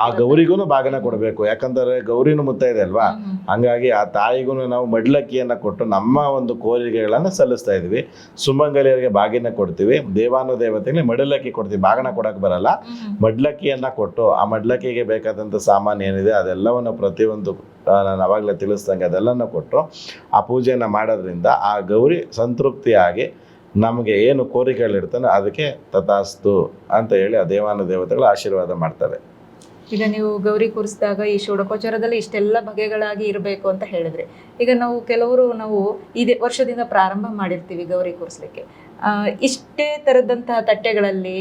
ಆ ಗೌರಿಗೂ ಬಾಗಿನ ಕೊಡಬೇಕು ಯಾಕಂದರೆ ಗೌರಿನೂ ಮುತ್ತೈದೆ ಅಲ್ವಾ. ಹಂಗಾಗಿ ಆ ತಾಯಿಗೂ ನಾವು ಮಡ್ಲಕ್ಕಿಯನ್ನು ಕೊಟ್ಟು ನಮ್ಮ ಒಂದು ಕೋರಿಕೆಗಳನ್ನು ಸಲ್ಲಿಸ್ತಾ ಇದ್ವಿ. ಸುಮಂಗಲಿಯರಿಗೆ ಬಾಗಿನ ಕೊಡ್ತೀವಿ. ದೇವಾನುದೇವತೆಗಳಿಗೆ ಮಡಲಕ್ಕಿ ಕೊಡ್ತೀವಿ. ಬಾಗಿನ ಕೊಡೋಕೆ ಬರಲ್ಲ ಮಡ್ಲಕ್ಕಿಯನ್ನು ಕೊಟ್ಟು ಆ ಮಡ್ಲಕ್ಕಿಗೆ ಬೇಕಾದಂಥ ಸಾಮಾನು ಏನಿದೆ ಅದೆಲ್ಲವನ್ನು ಪ್ರತಿಯೊಂದು ನಾನು ಅವಾಗಲೇ ತಿಳಿಸ್ದಂಗೆ ಅದೆಲ್ಲನೂ ಕೊಟ್ಟು ಆ ಪೂಜೆಯನ್ನು ಮಾಡೋದ್ರಿಂದ ಆ ಗೌರಿ ಸಂತೃಪ್ತಿಯಾಗಿ ನಮಗೆ ಏನು ಕೋರಿಕೆಗಳಿರ್ತಾನೆ ಅದಕ್ಕೆ ತಥಾಸ್ತು ಅಂತ ಹೇಳಿ ಆ ದೇವಾನುದೇವತೆಗಳು ಆಶೀರ್ವಾದ ಮಾಡ್ತಾರೆ. ಈಗ ನೀವು ಗೌರಿ ಕೂರಿಸಿದಾಗ ಈ ಷೋಡಶೋಪಚಾರದಲ್ಲಿ ಇಷ್ಟೆಲ್ಲ ಬಗೆಗಳಾಗಿ ಇರಬೇಕು ಅಂತ ಹೇಳಿದ್ರೆ ಈಗ ಕೆಲವರು ನಾವು ಇದೇ ವರ್ಷದಿಂದ ಪ್ರಾರಂಭ ಮಾಡಿರ್ತೀವಿ ಗೌರಿ ಕೂರಿಸ್ಲಿಕ್ಕೆ ಇಷ್ಟೇ ಥರದಂತಹ ತಟ್ಟೆಗಳಲ್ಲಿ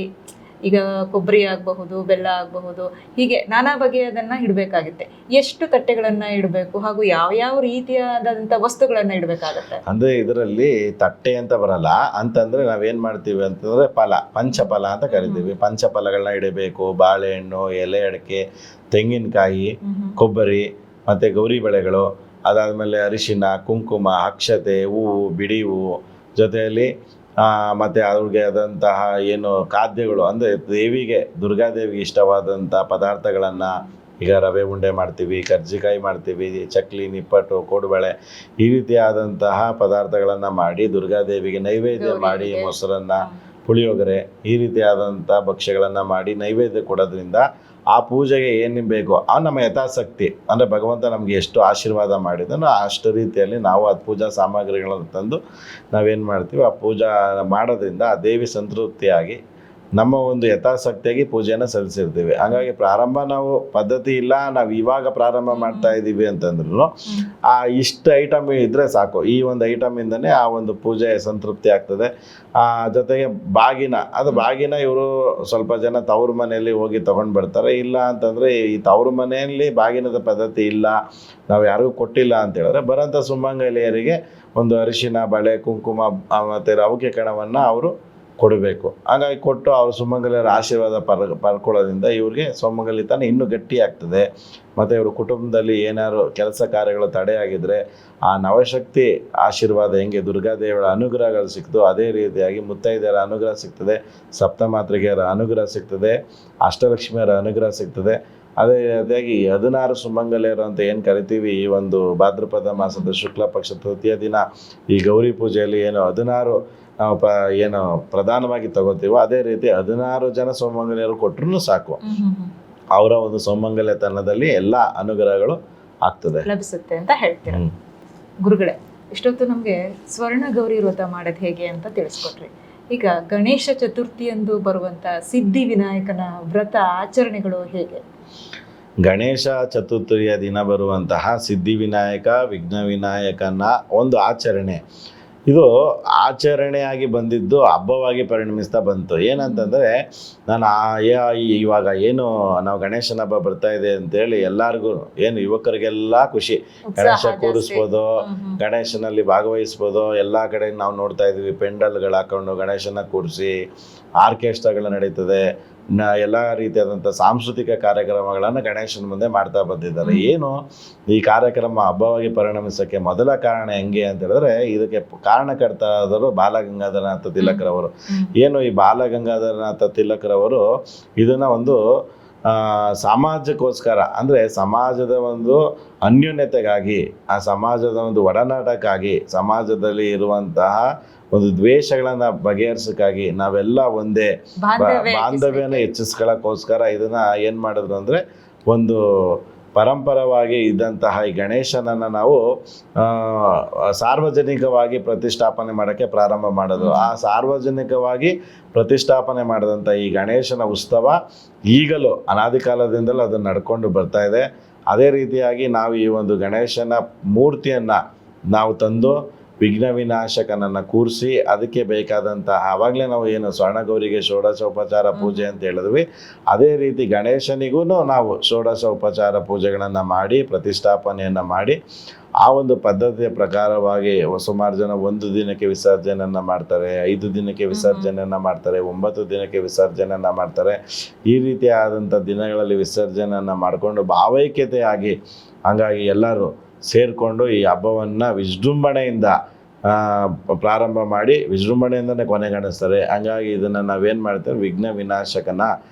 ಈಗ ಕೊಬ್ಬರಿ ಆಗಬಹುದು ಬೆಲ್ಲ ಆಗಬಹುದು ಹೀಗೆ ನಾನಾ ಬಗೆಯದನ್ನು ಇಡಬೇಕಾಗುತ್ತೆ. ಎಷ್ಟು ತಟ್ಟೆಗಳನ್ನು ಇಡಬೇಕು ಹಾಗೂ ಯಾವ ರೀತಿಯಾದಂಥ ವಸ್ತುಗಳನ್ನು ಇಡಬೇಕಾಗತ್ತೆ? ಅಂದರೆ ಇದರಲ್ಲಿ ತಟ್ಟೆ ಅಂತ ಬರಲ್ಲ ಅಂತಂದರೆ ನಾವೇನು ಮಾಡ್ತೀವಿ ಅಂತಂದರೆ ಪಂಚಫಲ ಅಂತ ಕರಿತೀವಿ. ಪಂಚಫಲಗಳನ್ನ ಇಡಬೇಕು. ಬಾಳೆಹಣ್ಣು ಎಲೆ ಅಡಿಕೆ ತೆಂಗಿನಕಾಯಿ ಕೊಬ್ಬರಿ ಮತ್ತು ಗೌರಿ ಬೆಳೆಗಳು ಅದಾದಮೇಲೆ ಅರಿಶಿನ ಕುಂಕುಮ ಅಕ್ಷತೆ ಹೂವು ಬಿಡಿ ಹೂವು ಜೊತೆಯಲ್ಲಿ ಮತ್ತು ಅವ್ರಿಗೆ ಆದಂತಹ ಏನು ಖಾದ್ಯಗಳು ಅಂದರೆ ದೇವಿಗೆ ದುರ್ಗಾದೇವಿಗೆ ಇಷ್ಟವಾದಂಥ ಪದಾರ್ಥಗಳನ್ನು ಈಗ ರವೆ ಉಂಡೆ ಮಾಡ್ತೀವಿ ಕರ್ಜಿಕಾಯಿ ಮಾಡ್ತೀವಿ ಚಕ್ಲಿ ನಿಪ್ಪಟ್ಟು ಕೋಡುಬಳೆ ಈ ರೀತಿಯಾದಂತಹ ಪದಾರ್ಥಗಳನ್ನು ಮಾಡಿ ದುರ್ಗಾದೇವಿಗೆ ನೈವೇದ್ಯ ಮಾಡಿ ಮೊಸರನ್ನ ಪುಳಿಯೋಗರೆ ಈ ರೀತಿಯಾದಂಥ ಭಕ್ಷ್ಯಗಳನ್ನು ಮಾಡಿ ನೈವೇದ್ಯ ಕೊಡೋದ್ರಿಂದ ಆ ಪೂಜೆಗೆ ಏನು ಬೇಕು ನಮ್ಮ ಯಥಾಸಕ್ತಿ, ಅಂದರೆ ಭಗವಂತ ನಮಗೆ ಎಷ್ಟು ಆಶೀರ್ವಾದ ಮಾಡಿದನೋ ಅಷ್ಟು ರೀತಿಯಲ್ಲಿ ನಾವು ಅದು ಪೂಜಾ ಸಾಮಗ್ರಿಗಳನ್ನು ತಂದು ನಾವೇನು ಮಾಡ್ತೀವಿ, ಆ ಪೂಜಾ ಮಾಡೋದ್ರಿಂದ ಆ ದೇವಿ ಸಂತೃಪ್ತಿಯಾಗಿ ನಮ್ಮ ಒಂದು ಯಥಾಸಕ್ತಿಯಾಗಿ ಪೂಜೆಯನ್ನು ಸಲ್ಲಿಸಿರ್ತೀವಿ. ಹಾಗಾಗಿ ಪ್ರಾರಂಭ ನಾವು ಪದ್ಧತಿ ಇಲ್ಲ, ನಾವು ಇವಾಗ ಪ್ರಾರಂಭ ಮಾಡ್ತಾ ಇದ್ದೀವಿ ಅಂತಂದ್ರೂ ಆ ಇಷ್ಟು ಐಟಮ್ ಇದ್ದರೆ ಸಾಕು. ಈ ಒಂದು ಐಟಮಿಂದನೇ ಆ ಒಂದು ಪೂಜೆ ಸಂತೃಪ್ತಿ ಆಗ್ತದೆ. ಜೊತೆಗೆ ಬಾಗಿನ ಇವರು ಸ್ವಲ್ಪ ಜನ ತವ್ರ ಮನೆಯಲ್ಲಿ ಹೋಗಿ ತೊಗೊಂಡು ಬರ್ತಾರೆ. ಇಲ್ಲ ಅಂತಂದರೆ ಈ ತವ್ರ ಮನೆಯಲ್ಲಿ ಬಾಗಿನದ ಪದ್ಧತಿ ಇಲ್ಲ, ನಾವು ಯಾರಿಗೂ ಕೊಟ್ಟಿಲ್ಲ ಅಂತ ಹೇಳಿದ್ರೆ ಬರೋಂಥ ಸುಮಂಗಲಿಯರಿಗೆ ಒಂದು ಅರಿಶಿನ, ಬಳೆ, ಕುಂಕುಮ ಮತ್ತು ರವಿಕೆ ಕಣವನ್ನು ಅವರು ಕೊಡಬೇಕು. ಹಾಗಾಗಿ ಕೊಟ್ಟು ಅವ್ರ ಸುಮಂಗಲಿಯರ ಆಶೀರ್ವಾದ ಪಡ್ಕೊಳ್ಳೋದ್ರಿಂದ ಇವ್ರಿಗೆ ಸುಮಂಗಲಿತನ ಇನ್ನೂ ಗಟ್ಟಿ ಆಗ್ತದೆ. ಮತ್ತು ಇವರು ಕುಟುಂಬದಲ್ಲಿ ಏನಾದ್ರು ಕೆಲಸ ಕಾರ್ಯಗಳು ತಡೆಯಾಗಿದ್ದರೆ ಆ ನವಶಕ್ತಿ ಆಶೀರ್ವಾದ ಹೆಂಗೆ ದುರ್ಗಾದೇವಿಯ ಅನುಗ್ರಹಗಳು ಸಿಕ್ತು, ಅದೇ ರೀತಿಯಾಗಿ ಮುತ್ತೈದೆಯರ ಅನುಗ್ರಹ ಸಿಗ್ತದೆ, ಸಪ್ತಮಾತೃಕೆಯರ ಅನುಗ್ರಹ ಸಿಗ್ತದೆ, ಅಷ್ಟಲಕ್ಷ್ಮಿಯರ ಅನುಗ್ರಹ ಸಿಗ್ತದೆ. ಅದೇ ರೀತಿಯಾಗಿ 16 ಸುಮಂಗಲಿಯರು ಅಂತ ಏನು ಕರಿತೀವಿ, ಈ ಒಂದು ಭಾದ್ರಪದ ಮಾಸದ ಶುಕ್ಲ ಪಕ್ಷ ತೃತೀಯ ದಿನ ಈ ಗೌರಿ ಪೂಜೆಯಲ್ಲಿ ಏನು 16 ನಾವು ಏನು ಪ್ರಧಾನವಾಗಿ ತಗೋತೀವೋ ಅದೇ ರೀತಿ 16 ಜನ ಸುಮಂಗಲಿಯರು ಕೊಟ್ಟರು ಸಾಕು, ಅವರ ಒಂದು ಸೌಮಂಗಲ್ಯತನದಲ್ಲಿ ಎಲ್ಲ ಅನುಗ್ರಹಗಳು ಆಗ್ತದೆ, ಲಭಿಸುತ್ತೆ ಅಂತ ಹೇಳ್ತೀರ. ಗುರುಗಳೇ, ಇಷ್ಟೊತ್ತು ನಮಗೆ ಸ್ವರ್ಣ ಗೌರಿ ವ್ರತ ಮಾಡೋದು ಹೇಗೆ ಅಂತ ತಿಳಿಸ್ಕೊಟ್ರಿ. ಈಗ ಗಣೇಶ ಚತುರ್ಥಿಯಂದು ಬರುವಂತ ಸಿದ್ಧಿ ವಿನಾಯಕನ ವ್ರತ ಆಚರಣೆಗಳು ಹೇಗೆ? ಗಣೇಶ ಚತುರ್ಥಿಯ ದಿನ ಬರುವಂತಹ ಸಿದ್ಧಿವಿನಾಯಕ, ವಿಘ್ನ ವಿನಾಯಕನ ಒಂದು ಆಚರಣೆ, ಇದು ಆಚರಣೆಯಾಗಿ ಬಂದಿದ್ದು ಹಬ್ಬವಾಗಿ ಪರಿಣಮಿಸ್ತಾ ಬಂತು. ಏನಂತಂದರೆ ನಾನು ಇವಾಗ ಏನು ನಾವು ಗಣೇಶನ ಹಬ್ಬ ಬರ್ತಾ ಇದೆ ಅಂತೇಳಿ ಎಲ್ಲರಿಗೂ ಏನು ಯುವಕರಿಗೆಲ್ಲ ಖುಷಿ, ಗಣೇಶ ಕೂರಿಸ್ಬೋದು, ಗಣೇಶನಲ್ಲಿ ಭಾಗವಹಿಸ್ಬೋದು. ಎಲ್ಲ ಕಡೆ ನಾವು ನೋಡ್ತಾ ಇದ್ದೀವಿ, ಪೆಂಡಲ್ಗಳು ಹಾಕೊಂಡು ಗಣೇಶನ ಕೂರಿಸಿ ಆರ್ಕೆಸ್ಟ್ರಾಗಳು ನಡೀತದೆ, ಎಲ್ಲ ರೀತಿಯಾದಂಥ ಸಾಂಸ್ಕೃತಿಕ ಕಾರ್ಯಕ್ರಮಗಳನ್ನು ಗಣೇಶನ ಮುಂದೆ ಮಾಡ್ತಾ ಬಂದಿದ್ದಾರೆ. ಏನು ಈ ಕಾರ್ಯಕ್ರಮ ಹಬ್ಬವಾಗಿ ಪರಿಣಮಿಸೋಕ್ಕೆ ಮೊದಲ ಕಾರಣ ಹೆಂಗೆ ಅಂತ ಹೇಳಿದ್ರೆ, ಇದಕ್ಕೆ ಕಾರಣಕರ್ತರಾದರು ಬಾಲಗಂಗಾಧರನಾಥ ತಿಲಕರವರು. ಏನು ಈ ಬಾಲಗಂಗಾಧರನಾಥ ತಿಲಕರವರು ಇದನ್ನು ಒಂದು ಸಮಾಜಕ್ಕೋಸ್ಕರ, ಅಂದರೆ ಸಮಾಜದ ಒಂದು ಅನ್ಯೋನ್ಯತೆಗಾಗಿ, ಆ ಸಮಾಜದ ಒಂದು ಒಡನಾಟಕ್ಕಾಗಿ, ಸಮಾಜದಲ್ಲಿ ಇರುವಂತಹ ಒಂದು ದ್ವೇಷಗಳನ್ನು ಬಗೆಹರಿಸೋಕ್ಕಾಗಿ, ನಾವೆಲ್ಲ ಒಂದೇ ಬಾಂಧವ್ಯನ ಹೆಚ್ಚಿಸ್ಕೊಳ್ಳೋಕ್ಕೋಸ್ಕರ ಇದನ್ನು ಏನು ಮಾಡಿದ್ರು ಅಂದರೆ, ಒಂದು ಪರಂಪರವಾಗಿ ಇದ್ದಂತಹ ಈ ಗಣೇಶನನ್ನು ನಾವು ಸಾರ್ವಜನಿಕವಾಗಿ ಪ್ರತಿಷ್ಠಾಪನೆ ಮಾಡೋಕ್ಕೆ ಪ್ರಾರಂಭ ಮಾಡಿದ್ರು. ಆ ಸಾರ್ವಜನಿಕವಾಗಿ ಪ್ರತಿಷ್ಠಾಪನೆ ಮಾಡಿದಂಥ ಈ ಗಣೇಶನ ಉತ್ಸವ ಈಗಲೂ ಅನಾದಿ ಕಾಲದಿಂದಲೂ ಅದು ನಡ್ಕೊಂಡು ಬರ್ತಾ ಇದೆ. ಅದೇ ರೀತಿಯಾಗಿ ನಾವು ಈ ಒಂದು ಗಣೇಶನ ಮೂರ್ತಿಯನ್ನು ನಾವು ತಂದು ವಿಘ್ನ ವಿನಾಶಕನನ್ನು ಕೂರಿಸಿ ಅದಕ್ಕೆ ಬೇಕಾದಂತಹ, ಆವಾಗಲೇ ನಾವು ಏನು ಸ್ವರ್ಣಗೌರಿಗೆ ಷೋಡಶೋಪಚಾರ ಪೂಜೆ ಅಂತ ಹೇಳಿದ್ವಿ, ಅದೇ ರೀತಿ ಗಣೇಶನಿಗೂ ನಾವು ಷೋಡಶೋಪಚಾರ ಪೂಜೆಗಳನ್ನು ಮಾಡಿ ಪ್ರತಿಷ್ಠಾಪನೆಯನ್ನು ಮಾಡಿ ಆ ಒಂದು ಪದ್ಧತಿಯ ಪ್ರಕಾರವಾಗಿ ಸುಮಾರು ಜನ 1 ದಿನಕ್ಕೆ ವಿಸರ್ಜನೆಯನ್ನು ಮಾಡ್ತಾರೆ, 5 ದಿನಕ್ಕೆ ವಿಸರ್ಜನೆಯನ್ನು ಮಾಡ್ತಾರೆ, 9 ದಿನಕ್ಕೆ ವಿಸರ್ಜನೆಯನ್ನು ಮಾಡ್ತಾರೆ. ಈ ರೀತಿಯಾದಂಥ ದಿನಗಳಲ್ಲಿ ವಿಸರ್ಜನೆಯನ್ನು ಮಾಡಿಕೊಂಡು ಭಾವೈಕ್ಯತೆಯಾಗಿ, ಹಾಗಾಗಿ ಎಲ್ಲರೂ ಸೇರಿಕೊಂಡು ಈ ಹಬ್ಬವನ್ನು ವಿಜೃಂಭಣೆಯಿಂದ ಪ್ರಾರಂಭ ಮಾಡಿ ವಿಜೃಂಭಣೆಯಿಂದನೇ ಕೊನೆಗಾಣಿಸ್ತಾರೆ. ಹಂಗಾಗಿ ಇದನ್ನು ನಾವೇನು ಮಾಡ್ತೇವೆ, ವಿಘ್ನ ವಿನಾಶಕನ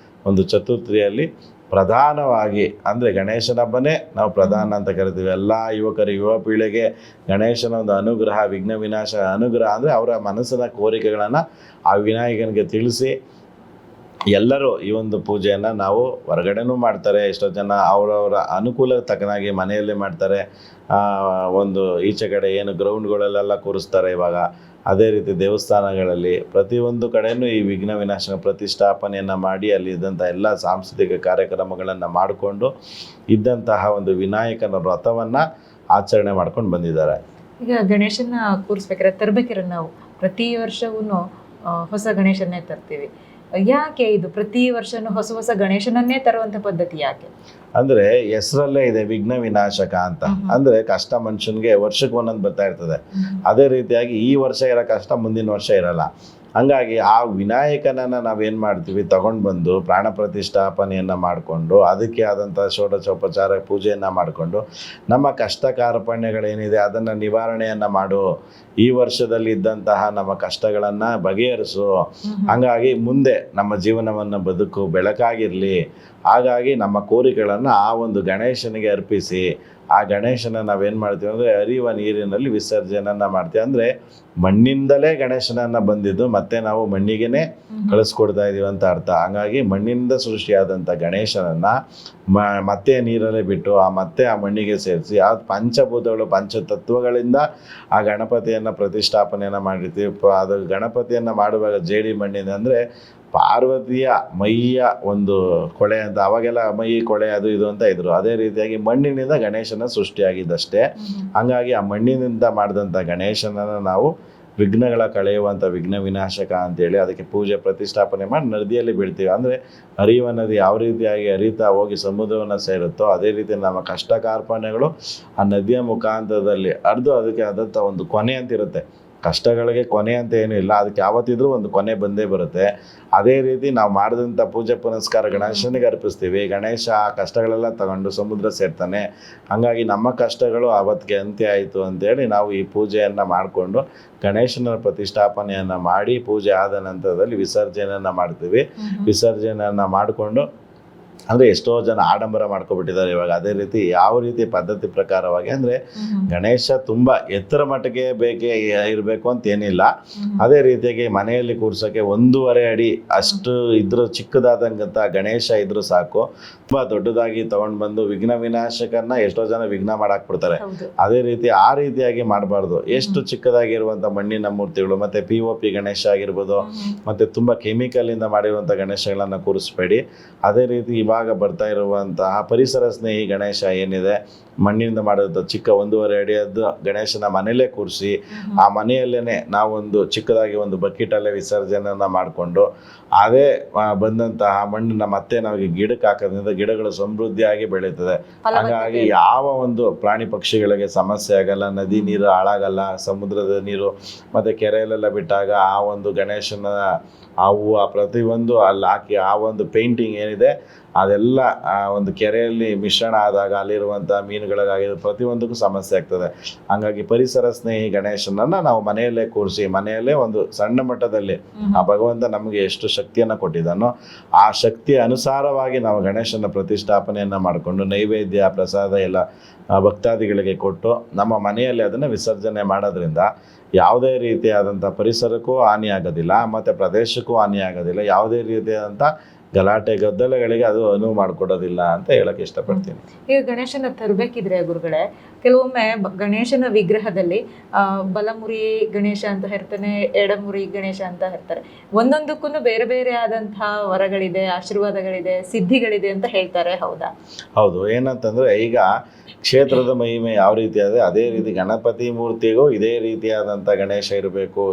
ಒಂದು ಚತುರ್ಥಿಯಲ್ಲಿ ಪ್ರಧಾನವಾಗಿ, ಅಂದರೆ ಗಣೇಶನ ಹಬ್ಬನೇ ನಾವು ಪ್ರಧಾನ ಅಂತ ಕರಿತೀವಿ. ಎಲ್ಲ ಯುವ ಪೀಳಿಗೆ ಗಣೇಶನ ಒಂದು ಅನುಗ್ರಹ, ವಿಘ್ನ ವಿನಾಶ ಅನುಗ್ರಹ ಅಂದರೆ ಅವರ ಮನಸ್ಸಿನ ಕೋರಿಕೆಗಳನ್ನು ಆ ವಿನಾಯಕನಿಗೆ ತಿಳಿಸಿ ಎಲ್ಲರೂ ಈ ಒಂದು ಪೂಜೆಯನ್ನು ನಾವು ಹೊರಗಡೆನೂ ಮಾಡ್ತಾರೆ. ಎಷ್ಟೋ ಜನ ಅವರವರ ಅನುಕೂಲಕ್ಕೆ ತಕ್ಕನಾಗಿ ಮನೆಯಲ್ಲೇ ಮಾಡ್ತಾರೆ. ಒಂದು ಈಚೆ ಕಡೆ ಏನು ಗ್ರೌಂಡ್ಗಳಲ್ಲೆಲ್ಲ ಕೂರಿಸ್ತಾರೆ ಇವಾಗ. ಅದೇ ರೀತಿ ದೇವಸ್ಥಾನಗಳಲ್ಲಿ ಪ್ರತಿಯೊಂದು ಕಡೆಯೂ ಈ ವಿಘ್ನ ವಿನಾಶನ ಪ್ರತಿಷ್ಠಾಪನೆಯನ್ನು ಮಾಡಿ ಅಲ್ಲಿ ಇದ್ದಂಥ ಎಲ್ಲ ಸಾಂಸ್ಕೃತಿಕ ಕಾರ್ಯಕ್ರಮಗಳನ್ನು ಮಾಡಿಕೊಂಡು ಇದ್ದಂತಹ ಒಂದು ವಿನಾಯಕನ ವ್ರತವನ್ನು ಆಚರಣೆ ಮಾಡ್ಕೊಂಡು ಬಂದಿದ್ದಾರೆ. ಈಗ ಗಣೇಶನ ಕೂರಿಸ್ಬೇಕಾದ್ರೆ ತರಬೇಕಿರ ನಾವು ಪ್ರತಿ ವರ್ಷವೂ ಹೊಸ ಗಣೇಶನ್ನೇ ತರ್ತೀವಿ. ಯಾಕೆ ಇದು ಪ್ರತಿ ವರ್ಷನೂ ಹೊಸ ಗಣೇಶನನ್ನೇ ತರುವಂಥ ಪದ್ಧತಿ ಯಾಕೆ? ಅಂದರೆ ಹೆಸರಲ್ಲೇ ಇದೆ ವಿಘ್ನ ವಿನಾಶಕ ಅಂತ. ಅಂದರೆ ಕಷ್ಟ ಮನುಷ್ಯನಿಗೆ ವರ್ಷಕ್ಕೆ ಒಂದೊಂದು ಬರ್ತಾ ಇರ್ತದೆ. ಅದೇ ರೀತಿಯಾಗಿ ಈ ವರ್ಷ ಇರೋ ಕಷ್ಟ ಮುಂದಿನ ವರ್ಷ ಇರಲ್ಲ. ಹಂಗಾಗಿ ಆ ವಿನಾಯಕನನ್ನು ನಾವೇನು ಮಾಡ್ತೀವಿ, ತಗೊಂಡು ಬಂದು ಪ್ರಾಣ ಪ್ರತಿಷ್ಠಾಪನೆಯನ್ನು ಮಾಡಿಕೊಂಡು ಅದಕ್ಕೆ ಆದಂಥ ಷೋಡಶೋಪಚಾರ ಪೂಜೆಯನ್ನು ಮಾಡಿಕೊಂಡು ನಮ್ಮ ಕಷ್ಟ ಕಾರ್ಪಣ್ಯಗಳೇನಿದೆ ಅದನ್ನು ನಿವಾರಣೆಯನ್ನು ಮಾಡು, ಈ ವರ್ಷದಲ್ಲಿ ಇದ್ದಂತಹ ನಮ್ಮ ಕಷ್ಟಗಳನ್ನು ಬಗೆಹರಿಸು, ಹಂಗಾಗಿ ಮುಂದೆ ನಮ್ಮ ಜೀವನವನ್ನು ಬದುಕು ಬೆಳಕಾಗಿರಲಿ, ಹಾಗಾಗಿ ನಮ್ಮ ಕೋರಿಕೆಗಳನ್ನು ಆ ಒಂದು ಗಣೇಶನಿಗೆ ಅರ್ಪಿಸಿ ಆ ಗಣೇಶನ ನಾವೇನು ಮಾಡ್ತೀವಿ ಅಂದರೆ ಹರಿಯುವ ನೀರಿನಲ್ಲಿ ವಿಸರ್ಜನೆಯನ್ನು ಮಾಡ್ತೀವಿ. ಅಂದರೆ ಮಣ್ಣಿಂದಲೇ ಗಣೇಶನನ್ನು ಬಂದಿದ್ದು ಮತ್ತೆ ನಾವು ಮಣ್ಣಿಗೆ ಕಳಿಸ್ಕೊಡ್ತಾ ಇದೀವಿ ಅಂತ ಅರ್ಥ. ಹಂಗಾಗಿ ಮಣ್ಣಿನಿಂದ ಸೃಷ್ಟಿಯಾದಂಥ ಗಣೇಶನನ್ನ ಮತ್ತೆ ನೀರಲ್ಲೇ ಬಿಟ್ಟು ಮತ್ತೆ ಆ ಮಣ್ಣಿಗೆ ಸೇರಿಸಿ ಆ ಪಂಚಭೂತಗಳು ಪಂಚತತ್ವಗಳಿಂದ ಆ ಗಣಪತಿಯನ್ನು ಪ್ರತಿಷ್ಠಾಪನೆಯನ್ನು ಮಾಡಿರ್ತೀವಿ. ಅದು ಗಣಪತಿಯನ್ನು ಮಾಡುವಾಗ ಜೇಡಿ ಮಣ್ಣಿನ ಅಂದರೆ ಪಾರ್ವತಿಯ ಮೈಯ ಒಂದು ಕೊಳೆ ಅಂತ, ಅವಾಗೆಲ್ಲ ಮೈ ಕೊಳೆ ಅದು ಇದು ಅಂತ ಇದ್ರು. ಅದೇ ರೀತಿಯಾಗಿ ಮಣ್ಣಿನಿಂದ ಗಣೇಶನ ಸೃಷ್ಟಿಯಾಗಿದ್ದಷ್ಟೇ. ಹಂಗಾಗಿ ಆ ಮಣ್ಣಿನಿಂದ ಮಾಡಿದಂಥ ಗಣೇಶನನ್ನು ನಾವು ವಿಘ್ನಗಳ ಕಳೆಯುವಂಥ ವಿಘ್ನ ವಿನಾಶಕ ಅಂತೇಳಿ ಅದಕ್ಕೆ ಪೂಜೆ ಪ್ರತಿಷ್ಠಾಪನೆ ಮಾಡಿ ನದಿಯಲ್ಲಿ ಬಿಡ್ತೀವಿ. ಅಂದರೆ ಹರಿಯುವ ನದಿ ಯಾವ ರೀತಿಯಾಗಿ ಹರಿತಾ ಹೋಗಿ ಸಮುದ್ರವನ್ನು ಸೇರುತ್ತೋ ಅದೇ ರೀತಿ ನಮ್ಮ ಕಷ್ಟ ಕಾರ್ಪಣ್ಯಗಳು ಆ ನದಿಯ ಮುಖಾಂತರದಲ್ಲಿ ಹರಿದು ಅದಕ್ಕೆ ಆದಂಥ ಒಂದು ಕೊನೆ ಅಂತ ಇರುತ್ತೆ. ಕಷ್ಟಗಳಿಗೆ ಕೊನೆ ಅಂತ ಏನೂ ಇಲ್ಲ, ಅದಕ್ಕೆ ಯಾವತ್ತಿದ್ರೂ ಒಂದು ಕೊನೆ ಬಂದೇ ಬರುತ್ತೆ. ಅದೇ ರೀತಿ ನಾವು ಮಾಡಿದಂಥ ಪೂಜೆ ಪುನಸ್ಕಾರ ಗಣೇಶನಿಗೆ ಅರ್ಪಿಸ್ತೀವಿ. ಗಣೇಶ ಆ ಕಷ್ಟಗಳೆಲ್ಲ ತಗೊಂಡು ಸಮುದ್ರ ಸೇರ್ತಾನೆ. ಹಾಗಾಗಿ ನಮ್ಮ ಕಷ್ಟಗಳು ಆವತ್ತಿಗೆ ಅಂತ್ಯ ಆಯಿತು ಅಂತೇಳಿ ನಾವು ಈ ಪೂಜೆಯನ್ನು ಮಾಡಿಕೊಂಡು ಗಣೇಶನ ಪ್ರತಿಷ್ಠಾಪನೆಯನ್ನು ಮಾಡಿ ಪೂಜೆ ಆದ ನಂತರದಲ್ಲಿ ವಿಸರ್ಜನೆಯನ್ನು ಮಾಡ್ತೀವಿ. ವಿಸರ್ಜನೆಯನ್ನು ಮಾಡಿಕೊಂಡು ಅಂದರೆ ಎಷ್ಟೋ ಜನ ಆಡಂಬರ ಮಾಡ್ಕೊಬಿಟ್ಟಿದ್ದಾರೆ ಇವಾಗ. ಅದೇ ರೀತಿ ಯಾವ ರೀತಿ ಪದ್ಧತಿ ಪ್ರಕಾರವಾಗಿ ಅಂದರೆ ಗಣೇಶ ತುಂಬ ಎತ್ತರ ಮಟ್ಟಿಗೆ ಇರಬೇಕು ಅಂತ ಏನಿಲ್ಲ. ಅದೇ ರೀತಿಯಾಗಿ ಮನೆಯಲ್ಲಿ ಕೂರ್ಸೋಕ್ಕೆ 1.5 ಅಡಿ ಅಷ್ಟು ಇದ್ರೂ ಚಿಕ್ಕದಾದಂಥ ಗಣೇಶ ಇದ್ರೂ ಸಾಕು. ತುಂಬ ದೊಡ್ಡದಾಗಿ ತೊಗೊಂಡು ಬಂದು ವಿಘ್ನ ವಿನಾಶಕನ್ನ ಎಷ್ಟೋ ಜನ ವಿಘ್ನ ಮಾಡಾಕ್ಬಿಡ್ತಾರೆ. ಅದೇ ರೀತಿ ಆ ರೀತಿಯಾಗಿ ಮಾಡಬಾರ್ದು. ಎಷ್ಟು ಚಿಕ್ಕದಾಗಿರುವಂಥ ಮಣ್ಣಿನ ಮೂರ್ತಿಗಳು ಮತ್ತು POP ಗಣೇಶ ಆಗಿರ್ಬೋದು, ಮತ್ತು ತುಂಬ ಕೆಮಿಕಲಿಂದ ಮಾಡಿರುವಂಥ ಗಣೇಶಗಳನ್ನು ಕೂರಿಸ್ಬೇಡಿ. ಅದೇ ರೀತಿ ಇವಾಗ ಬರ್ತಾ ಇರುವಂತಹ ಪರಿಸರ ಸ್ನೇಹಿ ಗಣೇಶ ಏನಿದೆ, ಮಣ್ಣಿನಿಂದ ಮಾಡಿದಂಥ ಚಿಕ್ಕ 1.5 ಅಡಿಯದ್ದು ಗಣೇಶನ ಮನೆಯಲ್ಲೇ ಕೂರಿಸಿ ಆ ಮನೆಯಲ್ಲೇ ನಾವೊಂದು ಚಿಕ್ಕದಾಗಿ ಒಂದು ಬಕೆಟಲ್ಲೇ ವಿಸರ್ಜನೆಯನ್ನು ಮಾಡಿಕೊಂಡು ಅದೇ ಬಂದಂತಹ ಮಣ್ಣನ್ನು ಮತ್ತೆ ನಾವು ಗಿಡಕ್ಕೆ ಹಾಕೋದ್ರಿಂದ ಗಿಡಗಳು ಸಮೃದ್ಧಿಯಾಗಿ ಬೆಳೀತದೆ. ಹಾಗಾಗಿ ಯಾವ ಒಂದು ಪ್ರಾಣಿ ಪಕ್ಷಿಗಳಿಗೆ ಸಮಸ್ಯೆ ಆಗಲ್ಲ, ನದಿ ನೀರು ಹಾಳಾಗಲ್ಲ, ಸಮುದ್ರದ ನೀರು ಮತ್ತು ಕೆರೆಯಲ್ಲೆಲ್ಲ ಬಿಟ್ಟಾಗ ಆ ಒಂದು ಗಣೇಶನ ಆ ಹೂವು ಪ್ರತಿಯೊಂದು ಅಲ್ಲಿ ಹಾಕಿ ಆ ಒಂದು ಪೇಂಟಿಂಗ್ ಏನಿದೆ ಅದೆಲ್ಲ ಒಂದು ಕೆರೆಯಲ್ಲಿ ಮಿಶ್ರಣ ಆದಾಗ ಅಲ್ಲಿರುವಂಥ ಮೀನುಗಳಿಗಾಗಿರೋ ಪ್ರತಿಯೊಂದಕ್ಕೂ ಸಮಸ್ಯೆ ಆಗ್ತದೆ. ಹಾಗಾಗಿ ಪರಿಸರ ಸ್ನೇಹಿ ಗಣೇಶನನ್ನು ನಾವು ಮನೆಯಲ್ಲೇ ಕೂರಿಸಿ ಮನೆಯಲ್ಲೇ ಒಂದು ಸಣ್ಣ ಮಟ್ಟದಲ್ಲಿ ಆ ಭಗವಂತ ನಮಗೆ ಎಷ್ಟು ಶಕ್ತಿಯನ್ನು ಕೊಟ್ಟಿದ್ದಾನೋ ಆ ಶಕ್ತಿಯ ಅನುಸಾರವಾಗಿ ನಾವು ಗಣೇಶನ ಪ್ರತಿಷ್ಠಾಪನೆಯನ್ನು ಮಾಡಿಕೊಂಡು ನೈವೇದ್ಯ ಪ್ರಸಾದ ಎಲ್ಲ ಭಕ್ತಾದಿಗಳಿಗೆ ಕೊಟ್ಟು ನಮ್ಮ ಮನೆಯಲ್ಲಿ ಅದನ್ನು ವಿಸರ್ಜನೆ ಮಾಡೋದ್ರಿಂದ ಯಾವುದೇ ರೀತಿಯಾದಂಥ ಪರಿಸರಕ್ಕೂ ಹಾನಿ ಆಗೋದಿಲ್ಲ ಮತ್ತು ಪ್ರದೇಶಕ್ಕೂ ಹಾನಿ ಆಗೋದಿಲ್ಲ. ಯಾವುದೇ ರೀತಿಯಾದಂಥ ಗಲಾಟೆ ಗದ್ದಲಗಳಿಗೆ ಅದು ಅನುವು ಮಾಡಿಕೊಡೋದಿಲ್ಲ ಅಂತ ಹೇಳಕ್ಕೆ ಇಷ್ಟಪಡ್ತೀನಿ. ಈಗ ಗಣೇಶನ ತರಬೇಕಿದ್ರೆ ಗುರುಗಳೇ, ಕೆಲವೊಮ್ಮೆ ಗಣೇಶನ ವಿಗ್ರಹದಲ್ಲಿ ಬಲಮುರಿ ಗಣೇಶ ಅಂತ ಇರ್ತಾನೆ, ಎಡಮುರಿ ಗಣೇಶ ಅಂತ ಇರ್ತಾರೆ. ಒಂದೊಂದಕ್ಕೂ ಬೇರೆ ಬೇರೆ ಆದಂತಹ ವರಗಳಿದೆ, ಆಶೀರ್ವಾದಗಳಿದೆ, ಸಿದ್ಧಿಗಳಿದೆ ಅಂತ ಹೇಳ್ತಾರೆ. ಹೌದಾ? ಹೌದು. ಏನಂತಂದರೆ ಈಗ ಕ್ಷೇತ್ರದ ಮಹಿಮೆ ಯಾವ ರೀತಿ ಆದರೆ ಅದೇ ರೀತಿ ಗಣಪತಿ ಮೂರ್ತಿಗೂ ಇದೇ ರೀತಿಯಾದಂಥ ಗಣೇಶ ಇರಬೇಕು,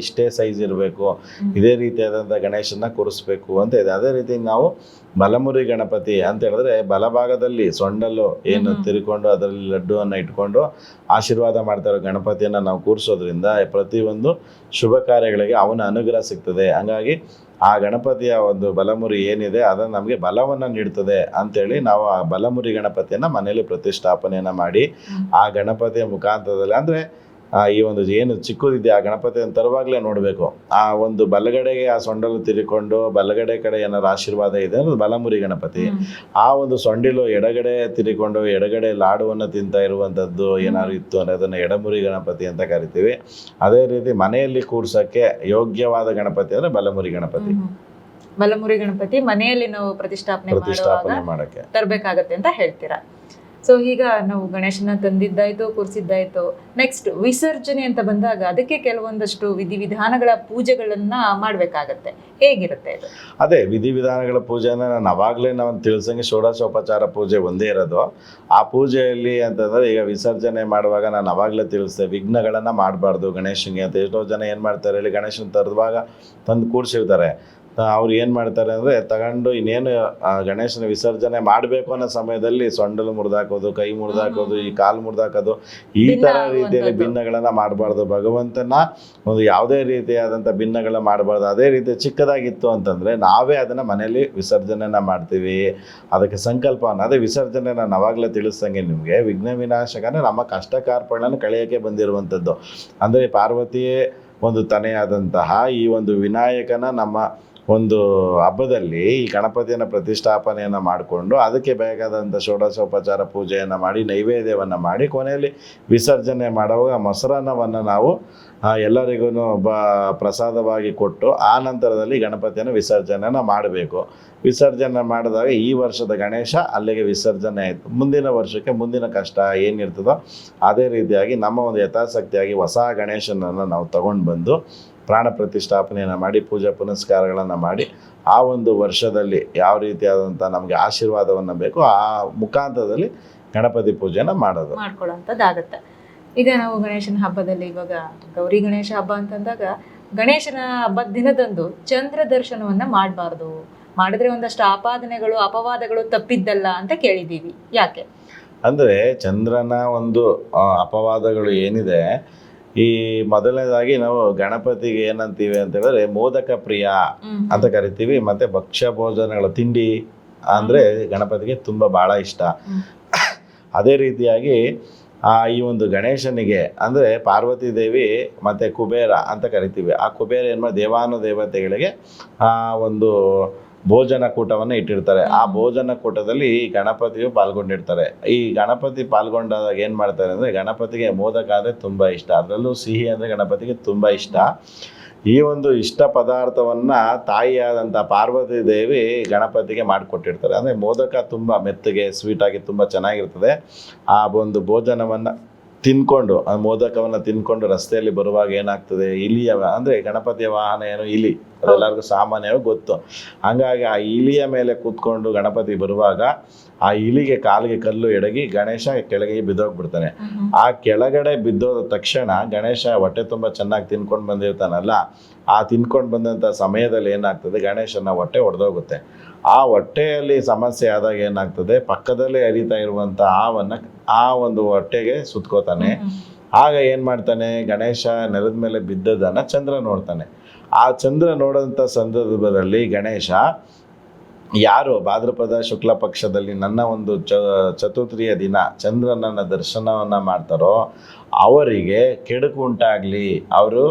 ಇಷ್ಟೇ ಸೈಜ್ ಇರಬೇಕು, ಇದೇ ರೀತಿಯಾದಂಥ ಗಣೇಶನ ಕೂರಿಸ್ಬೇಕು ಅಂತ ಇದೆ. ಅದೇ ರೀತಿ ನಾವು ಬಲಮುರಿ ಗಣಪತಿ ಅಂತ ಹೇಳಿದ್ರೆ ಬಲಭಾಗದಲ್ಲಿ ಸೊಂಡಲು ಏನು ತಿರ್ಕೊಂಡು ಅದರಲ್ಲಿ ಲಡ್ಡುವನ್ನು ಇಟ್ಕೊಂಡು ಆಶೀರ್ವಾದ ಮಾಡ್ತಾರೋ ಗಣಪತಿಯನ್ನು ನಾವು ಕೂರಿಸೋದ್ರಿಂದ ಪ್ರತಿಯೊಂದು ಶುಭ ಕಾರ್ಯಗಳಿಗೆ ಅವನ ಅನುಗ್ರಹ ಸಿಗ್ತದೆ. ಹಂಗಾಗಿ ಆ ಗಣಪತಿಯ ಒಂದು ಬಲಮುರಿ ಏನಿದೆ ಅದನ್ನು ನಮಗೆ ಬಲವನ್ನು ನೀಡ್ತದೆ ಅಂಥೇಳಿ ನಾವು ಆ ಬಲಮುರಿ ಗಣಪತಿಯನ್ನು ಮನೆಯಲ್ಲಿ ಪ್ರತಿಷ್ಠಾಪನೆಯನ್ನು ಮಾಡಿ ಆ ಗಣಪತಿಯ ಮುಖಾಂತರದಲ್ಲಿ ಅಂದರೆ ಈ ಒಂದು ಏನು ಚಿಕ್ಕದಿದೆ ಆ ಗಣಪತಿಯನ್ನು ತರುವಾಗಲೇ ನೋಡಬೇಕು. ಆ ಒಂದು ಬಲಗಡೆಗೆ ಆ ಸೊಂಡಲು ತಿರ್ಕೊಂಡು ಬಲಗಡೆ ಕಡೆ ಏನಾದ್ರು ಆಶೀರ್ವಾದ ಇದೆ ಅನ್ನೋದು ಬಲಮುರಿ ಗಣಪತಿ. ಆ ಒಂದು ಸೊಂಡಿಲು ಎಡಗಡೆ ತಿರ್ಕೊಂಡು ಎಡಗಡೆ ಲಾಡುವನ್ನು ತಿಂತಾ ಇರುವಂಥದ್ದು ಏನಾದ್ರು ಇತ್ತು ಅನ್ನೋದನ್ನು ಎಡಮುರಿ ಗಣಪತಿ ಅಂತ ಕರಿತೀವಿ. ಅದೇ ರೀತಿ ಮನೆಯಲ್ಲಿ ಕೂರ್ಸೋಕ್ಕೆ ಯೋಗ್ಯವಾದ ಗಣಪತಿ ಅಂದರೆ ಬಲಮುರಿ ಗಣಪತಿ. ಬಲಮುರಿ ಗಣಪತಿ ಮನೆಯಲ್ಲಿ ನಾವು ಪ್ರತಿಷ್ಠಾಪನೆ ಮಾಡಕ್ಕೆ ತರಬೇಕಾಗತ್ತೆ ಅಂತ ಹೇಳ್ತೀರಾ. ಸೊ ಈಗ ನಾವು ಗಣೇಶನ ತಂದಿದ್ದಾಯ್ತು, ಕೂರಿಸಿದ್ದಾಯ್ತು. ನೆಕ್ಸ್ಟ್ ವಿಸರ್ಜನೆ ಅಂತ ಬಂದಾಗ ಅದಕ್ಕೆ ಕೆಲವೊಂದಷ್ಟು ವಿಧಿವಿಧಾನಗಳ ಪೂಜೆಗಳನ್ನ ಮಾಡಬೇಕಾಗತ್ತೆ. ಹೇಗಿರುತ್ತೆ ಇದು? ಅದೇ ವಿಧಿವಿಧಾನಗಳ ಪೂಜೆನ ನಾನು ಅವಾಗಲೇ ನಾವು ತಿಳಿಸಂಗೆ ಷೋಡಶೋಪಚಾರ ಪೂಜೆ ಒಂದೇ ಇರೋದು. ಆ ಪೂಜೆಯಲ್ಲಿ ಅಂತಂದರೆ ಈಗ ವಿಸರ್ಜನೆ ಮಾಡುವಾಗ ನಾನು ಅವಾಗಲೇ ತಿಳಿಸ್ದೆ ವಿಘ್ನಗಳನ್ನು ಮಾಡಬಾರ್ದು ಗಣೇಶನಿಗೆ ಅಂತ. ಎಷ್ಟೋ ಜನ ಏನು ಮಾಡ್ತಾರೆ ಹೇಳಿ, ಗಣೇಶನ ತರುವಾಗ ತಂದು ಕೂರಿಸಿರ್ತಾರೆ. ಅವ್ರು ಏನು ಮಾಡ್ತಾರೆ ಅಂದರೆ ತಗೊಂಡು ಇನ್ನೇನು ಗಣೇಶನ ವಿಸರ್ಜನೆ ಮಾಡಬೇಕು ಅನ್ನೋ ಸಮಯದಲ್ಲಿ ಸೊಂಡಲು ಮುರಿದಾಕೋದು, ಕೈ ಮುರಿದಾಕೋದು, ಈ ಕಾಲು ಮುರಿದಾಕೋದು, ಈ ಥರ ರೀತಿಯಲ್ಲಿ ಭಿನ್ನಗಳನ್ನು ಮಾಡಬಾರ್ದು. ಭಗವಂತನ ಒಂದು ಯಾವುದೇ ರೀತಿಯಾದಂಥ ಭಿನ್ನಗಳನ್ನ ಮಾಡಬಾರ್ದು. ಅದೇ ರೀತಿ ಚಿಕ್ಕದಾಗಿತ್ತು ಅಂತಂದರೆ ನಾವೇ ಅದನ್ನು ಮನೇಲಿ ವಿಸರ್ಜನೆನ ಮಾಡ್ತೀವಿ. ಅದಕ್ಕೆ ಸಂಕಲ್ಪವನ್ನು ಅದೇ ವಿಸರ್ಜನೆ ನಾನು ಅವಾಗಲೇ ತಿಳಿಸ್ದಂಗೆ ನಿಮಗೆ ವಿಘ್ನ ವಿನಾಶಕ ಅಂದರೆ ನಮ್ಮ ಕಷ್ಟ ಕಾರ್ಪಣ್ಯನ ಕಳೆಯೋಕ್ಕೆ ಬಂದಿರುವಂಥದ್ದು. ಅಂದರೆ ಪಾರ್ವತಿಯೇ ಒಂದು ತನೆಯಾದಂತಹ ಈ ಒಂದು ವಿನಾಯಕನ ನಮ್ಮ ಒಂದು ಹಬ್ಬದಲ್ಲಿ ಈ ಗಣಪತಿಯನ್ನು ಪ್ರತಿಷ್ಠಾಪನೆಯನ್ನು ಮಾಡಿಕೊಂಡು ಅದಕ್ಕೆ ಬೇಕಾದಂಥ ಷೋಡಶೋಪಚಾರ ಪೂಜೆಯನ್ನು ಮಾಡಿ ನೈವೇದ್ಯವನ್ನು ಮಾಡಿ ಕೊನೆಯಲ್ಲಿ ವಿಸರ್ಜನೆ ಮಾಡುವಾಗ ಮೊಸರನ್ನವನ್ನು ನಾವು ಎಲ್ಲರಿಗೂ ಪ್ರಸಾದವಾಗಿ ಕೊಟ್ಟು ಆ ನಂತರದಲ್ಲಿ ಗಣಪತಿಯನ್ನು ವಿಸರ್ಜನೆಯನ್ನು ಮಾಡಬೇಕು. ವಿಸರ್ಜನೆ ಮಾಡಿದಾಗ ಈ ವರ್ಷದ ಗಣೇಶ ಅಲ್ಲಿಗೆ ವಿಸರ್ಜನೆ ಆಯಿತು. ಮುಂದಿನ ವರ್ಷಕ್ಕೆ ಮುಂದಿನ ಕಷ್ಟ ಏನಿರ್ತದೋ ಅದೇ ರೀತಿಯಾಗಿ ನಮ್ಮ ಒಂದು ಯಥಾಶಕ್ತಿಯಾಗಿ ಹೊಸ ಗಣೇಶನನ್ನು ನಾವು ತಗೊಂಡು ಬಂದು ಪ್ರಾಣ ಪ್ರತಿಷ್ಠಾಪನೆಯನ್ನು ಮಾಡಿ ಪೂಜಾ ಪುನಸ್ಕಾರಗಳನ್ನು ಮಾಡಿ ಆ ಒಂದು ವರ್ಷದಲ್ಲಿ ಯಾವ ರೀತಿಯಾದಂಥ ನಮಗೆ ಆಶೀರ್ವಾದವನ್ನು ಬೇಕು ಆ ಮುಖಾಂತರದಲ್ಲಿ ಗಣಪತಿ ಪೂಜೆಯನ್ನು ಮಾಡ್ಕೊಳ್ಳೋಂಥದ್ದಾಗತ್ತೆ. ಈಗ ನಾವು ಗಣೇಶನ ಹಬ್ಬದಲ್ಲಿ ಇವಾಗ ಗೌರಿ ಗಣೇಶ ಹಬ್ಬ ಅಂತಂದಾಗ ಗಣೇಶನ ಹಬ್ಬದ ದಿನದಂದು ಚಂದ್ರ ದರ್ಶನವನ್ನ ಮಾಡಬಾರ್ದು, ಮಾಡಿದ್ರೆ ಒಂದಷ್ಟು ಆಪಾದನೆಗಳು ಅಪವಾದಗಳು ತಪ್ಪಿದ್ದಲ್ಲ ಅಂತ ಕೇಳಿದ್ದೀವಿ. ಯಾಕೆ? ಅಂದರೆ ಚಂದ್ರನ ಒಂದು ಅಪವಾದಗಳು ಏನಿದೆ, ಈ ಮೊದಲನೇದಾಗಿ ನಾವು ಗಣಪತಿಗೆ ಏನಂತೀವಿ ಅಂತ ಹೇಳಿದ್ರೆ ಮೋದಕ ಪ್ರಿಯ ಅಂತ ಕರಿತೀವಿ. ಮತ್ತೆ ಭಕ್ಷ್ಯ ಭೋಜನಗಳ ತಿಂಡಿ ಅಂದರೆ ಗಣಪತಿಗೆ ತುಂಬ ಭಾಳ ಇಷ್ಟ. ಅದೇ ರೀತಿಯಾಗಿ ಈ ಒಂದು ಗಣೇಶನಿಗೆ ಅಂದರೆ ಪಾರ್ವತಿ ದೇವಿ ಮತ್ತು ಕುಬೇರ ಅಂತ ಕರಿತೀವಿ. ಆ ಕುಬೇರ ಏನು ಮಾಡಿ ದೇವಾನುದೇವತೆಗಳಿಗೆ ಒಂದು ಭೋಜನ ಕೂಟವನ್ನು ಇಟ್ಟಿರ್ತಾರೆ. ಆ ಭೋಜನ ಕೂಟದಲ್ಲಿ ಈ ಗಣಪತಿಯು ಪಾಲ್ಗೊಂಡಿರ್ತಾರೆ. ಈ ಗಣಪತಿ ಪಾಲ್ಗೊಂಡಾಗ ಏನು ಮಾಡ್ತಾರೆ ಅಂದರೆ ಗಣಪತಿಗೆ ಮೋದಕ ಅಂದರೆ ತುಂಬ ಇಷ್ಟ, ಅದರಲ್ಲೂ ಸಿಹಿ ಅಂದರೆ ಗಣಪತಿಗೆ ತುಂಬ ಇಷ್ಟ. ಈ ಒಂದು ಇಷ್ಟ ಪದಾರ್ಥವನ್ನು ತಾಯಿಯಾದಂಥ ಪಾರ್ವತಿ ದೇವಿ ಗಣಪತಿಗೆ ಮಾಡಿಕೊಟ್ಟಿರ್ತಾರೆ. ಅಂದರೆ ಮೋದಕ ತುಂಬ ಮೆತ್ತಗೆ ಸ್ವೀಟಾಗಿ ತುಂಬ ಚೆನ್ನಾಗಿರ್ತದೆ. ಆ ಒಂದು ಭೋಜನವನ್ನು ತಿನ್ಕೊಂಡು ಆ ಮೋದಕವನ್ನು ತಿನ್ಕೊಂಡು ರಸ್ತೆಯಲ್ಲಿ ಬರುವಾಗ ಏನಾಗ್ತದೆ, ಇಲಿಯ ಅಂದರೆ ಗಣಪತಿಯ ವಾಹನ ಏನು ಇಲಿ, ಅದೆಲ್ಲರಿಗೂ ಸಾಮಾನ್ಯವಾಗಿ ಗೊತ್ತು. ಹಾಗಾಗಿ ಆ ಇಲಿಯ ಮೇಲೆ ಕೂತ್ಕೊಂಡು ಗಣಪತಿ ಬರುವಾಗ ಆ ಇಲಿಗೆ ಕಾಲಿಗೆ ಕಲ್ಲು ಎಡಗಿ ಗಣೇಶ ಕೆಳಗೆ ಬಿದ್ದೋಗ್ಬಿಡ್ತಾನೆ. ಆ ಕೆಳಗಡೆ ಬಿದ್ದೋದ ತಕ್ಷಣ ಗಣೇಶ ಹೊಟ್ಟೆ ತುಂಬ ಚೆನ್ನಾಗಿ ತಿನ್ಕೊಂಡು ಬಂದಿರ್ತಾನಲ್ಲ, ಆ ತಿನ್ಕೊಂಡು ಬಂದಂಥ ಸಮಯದಲ್ಲಿ ಏನಾಗ್ತದೆ ಗಣೇಶನ ಹೊಟ್ಟೆ ಒಡೆದೋಗುತ್ತೆ. ಆ ಹೊಟ್ಟೆಯಲ್ಲಿ ಸಮಸ್ಯೆ ಆದಾಗ ಏನಾಗ್ತದೆ, ಪಕ್ಕದಲ್ಲೇ ಹರಿತಾ ಇರುವಂಥ ಹಾವನ್ನು ಆ ಒಂದು ಹೊಟ್ಟೆಗೆ ಸುತ್ಕೋತಾನೆ. ಆಗ ಏನು ಮಾಡ್ತಾನೆ, ಗಣೇಶ ನೆಲದ ಮೇಲೆ ಬಿದ್ದದನ್ನು ಚಂದ್ರ ನೋಡ್ತಾನೆ. ಆ ಚಂದ್ರ ನೋಡೋಂಥ ಸಂದರ್ಭದಲ್ಲಿ ಗಣೇಶ ಯಾರು ಭಾದ್ರಪದ ಶುಕ್ಲ ಪಕ್ಷದಲ್ಲಿ ನನ್ನ ಒಂದು ಚತುರ್ಥಿಯ ದಿನ ಚಂದ್ರನನ್ನ ದರ್ಶನವನ್ನು ಮಾಡ್ತಾರೋ ಅವರಿಗೆ ಕೆಡುಕು ಉಂಟಾಗಲಿ, ಅವರು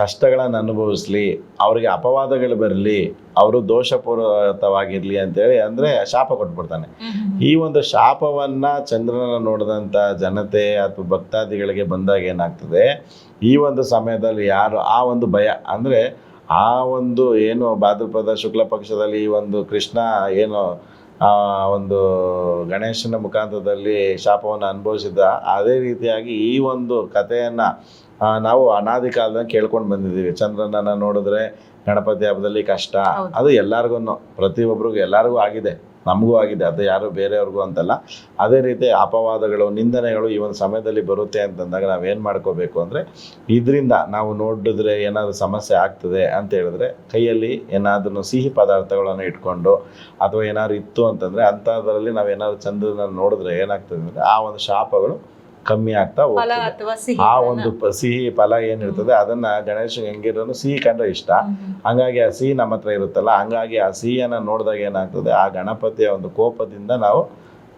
ಕಷ್ಟಗಳನ್ನು ಅನುಭವಿಸ್ಲಿ, ಅವರಿಗೆ ಅಪವಾದಗಳು ಬರಲಿ, ಅವರು ದೋಷಪೂರಿತವಾಗಿರಲಿ ಅಂತೇಳಿ ಅಂದರೆ ಶಾಪ ಕೊಟ್ಬಿಡ್ತಾನೆ. ಈ ಒಂದು ಶಾಪವನ್ನು ಚಂದ್ರನ ನೋಡಿದಂಥ ಜನತೆ ಅಥವಾ ಭಕ್ತಾದಿಗಳಿಗೆ ಬಂದಾಗ ಏನಾಗ್ತದೆ, ಈ ಒಂದು ಸಮಯದಲ್ಲಿ ಯಾರು ಆ ಒಂದು ಭಯ ಅಂದರೆ ಆ ಒಂದು ಏನು ಭಾದ್ರಪದ ಶುಕ್ಲ ಪಕ್ಷದಲ್ಲಿ ಈ ಒಂದು ಕೃಷ್ಣ ಏನು ಒಂದು ಗಣೇಶನ ಮುಖಾಂತರದಲ್ಲಿ ಶಾಪವನ್ನು ಅನುಭವಿಸಿದ, ಅದೇ ರೀತಿಯಾಗಿ ಈ ಒಂದು ಕಥೆಯನ್ನು ನಾವು ಅನಾದಿ ಕಾಲದಲ್ಲಿ ಕೇಳ್ಕೊಂಡು ಬಂದಿದ್ದೀವಿ. ಚಂದ್ರನನ್ನು ನೋಡಿದ್ರೆ ಗಣಪತಿ ಹಬ್ಬದಲ್ಲಿ ಕಷ್ಟ, ಅದು ಎಲ್ಲರಿಗೂ ಪ್ರತಿಯೊಬ್ಬರಿಗೂ ಎಲ್ಲರಿಗೂ ಆಗಿದೆ, ನಮಗೂ ಆಗಿದೆ, ಅದು ಯಾರು ಬೇರೆಯವ್ರಿಗೂ ಅಂತಲ್ಲ. ಅದೇ ರೀತಿ ಅಪವಾದಗಳು ನಿಂದನೆಗಳು ಈ ಒಂದು ಸಮಯದಲ್ಲಿ ಬರುತ್ತೆ ಅಂತಂದಾಗ ನಾವೇನು ಮಾಡ್ಕೋಬೇಕು ಅಂದರೆ ಇದರಿಂದ ನಾವು ನೋಡಿದ್ರೆ ಏನಾದರೂ ಸಮಸ್ಯೆ ಆಗ್ತದೆ ಅಂತ ಹೇಳಿದ್ರೆ ಕೈಯಲ್ಲಿ ಏನಾದ್ರೂ ಸಿಹಿ ಪದಾರ್ಥಗಳನ್ನು ಇಟ್ಕೊಂಡು ಅಥವಾ ಏನಾದ್ರು ಇತ್ತು ಅಂತಂದರೆ ಅಂಥದ್ರಲ್ಲಿ ನಾವೇನಾದ್ರು ಚಂದ್ರನ ನೋಡಿದ್ರೆ ಏನಾಗ್ತದೆ ಅಂದರೆ ಆ ಒಂದು ಶಾಪಗಳು ಕಮ್ಮಿ ಆಗ್ತಾ ಹೋಗ್ತದೆ. ಆ ಒಂದು ಸಿಹಿ ಫಲ ಏನಿರ್ತದೆ ಅದನ್ನ ಗಣೇಶ ಹೆಂಗಿರೋನು ಸಿಹಿ ಕಂಡ್ರೆ ಇಷ್ಟ, ಹಂಗಾಗಿ ಆ ಸಿಹಿ ನಮ್ಮ ಹತ್ರ ಇರುತ್ತಲ್ಲ, ಹಂಗಾಗಿ ಆ ಸಿಹಿಯನ್ನು ನೋಡಿದಾಗ ಏನಾಗ್ತದೆ ಆ ಗಣಪತಿಯ ಒಂದು ಕೋಪದಿಂದ ನಾವು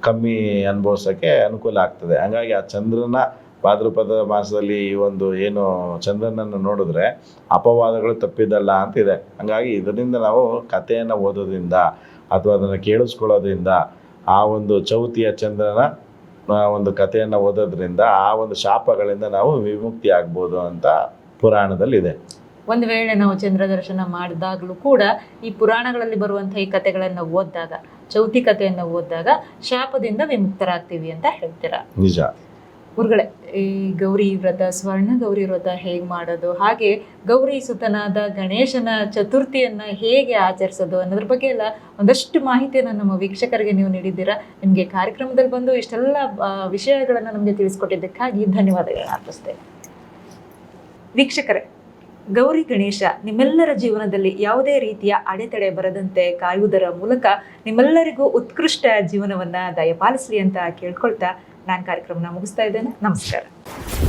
ಕಮ್ಮಿ ಅನುಭವಿಸೋಕ್ಕೆ ಅನುಕೂಲ ಆಗ್ತದೆ. ಹಂಗಾಗಿ ಆ ಚಂದ್ರನ ಭಾದ್ರಪದ ಮಾಸದಲ್ಲಿ ಈ ಒಂದು ಏನು ಚಂದ್ರನನ್ನು ನೋಡಿದ್ರೆ ಅಪವಾದಗಳು ತಪ್ಪಿದ್ದಲ್ಲ ಅಂತಿದೆ. ಹಂಗಾಗಿ ಇದರಿಂದ ನಾವು ಕಥೆಯನ್ನು ಓದೋದ್ರಿಂದ ಅಥವಾ ಅದನ್ನು ಕೇಳಿಸ್ಕೊಳ್ಳೋದ್ರಿಂದ ಆ ಒಂದು ಚೌತಿಯ ಚಂದ್ರನ ಒಂದು ಕಥೆಯನ್ನು ಓದೋದ್ರಿಂದ ಆ ಒಂದು ಶಾಪಗಳಿಂದ ನಾವು ವಿಮುಕ್ತಿ ಆಗ್ಬೋದು ಅಂತ ಪುರಾಣದಲ್ಲಿದೆ. ಒಂದು ವೇಳೆ ನಾವು ಚಂದ್ರ ದರ್ಶನ ಮಾಡಿದಾಗಲೂ ಕೂಡ ಈ ಪುರಾಣಗಳಲ್ಲಿ ಬರುವಂತಹ ಈ ಕಥೆಗಳನ್ನು ಓದಿದಾಗ, ಚೌತಿ ಕಥೆಯನ್ನು ಓದಿದಾಗ ಶಾಪದಿಂದ ವಿಮುಕ್ತರಾಗ್ತೀವಿ ಅಂತ ಹೇಳ್ತೀರಾ? ನಿಜ. ಗುರುಗಳೇ, ಈ ಗೌರಿ ವ್ರತ, ಸ್ವರ್ಣ ಗೌರಿ ವ್ರತ ಹೇಗೆ ಮಾಡೋದು, ಹಾಗೆ ಗೌರಿ ಸುತನಾದ ಗಣೇಶನ ಚತುರ್ಥಿಯನ್ನ ಹೇಗೆ ಆಚರಿಸೋದು ಅನ್ನೋದ್ರ ಬಗ್ಗೆ ಎಲ್ಲ ಒಂದಷ್ಟು ಮಾಹಿತಿಯನ್ನು ನಮ್ಮ ವೀಕ್ಷಕರಿಗೆ ನೀವು ನೀಡಿದ್ದೀರಾ. ನಿಮಗೆ ಕಾರ್ಯಕ್ರಮದಲ್ಲಿ ಬಂದು ಇಷ್ಟೆಲ್ಲ ವಿಷಯಗಳನ್ನು ನಮಗೆ ತಿಳಿಸ್ಕೊಟ್ಟಿದ್ದಕ್ಕಾಗಿ ಧನ್ಯವಾದಗಳನ್ನ ಅರ್ಪಿಸ್ತೇನೆ. ವೀಕ್ಷಕರೇ, ಗೌರಿ ಗಣೇಶ ನಿಮ್ಮೆಲ್ಲರ ಜೀವನದಲ್ಲಿ ಯಾವುದೇ ರೀತಿಯ ಅಡೆತಡೆ ಬರದಂತೆ ಕಾಯುವುದರ ಮೂಲಕ ನಿಮ್ಮೆಲ್ಲರಿಗೂ ಉತ್ಕೃಷ್ಟ ಜೀವನವನ್ನ ದಯಪಾಲಿಸಲಿ ಅಂತ ಕೇಳ್ಕೊಳ್ತಾ ನಾನು ಕಾರ್ಯಕ್ರಮನ ಮುಗಿಸ್ತಾ ಇದ್ದೇನೆ. ನಮಸ್ಕಾರ.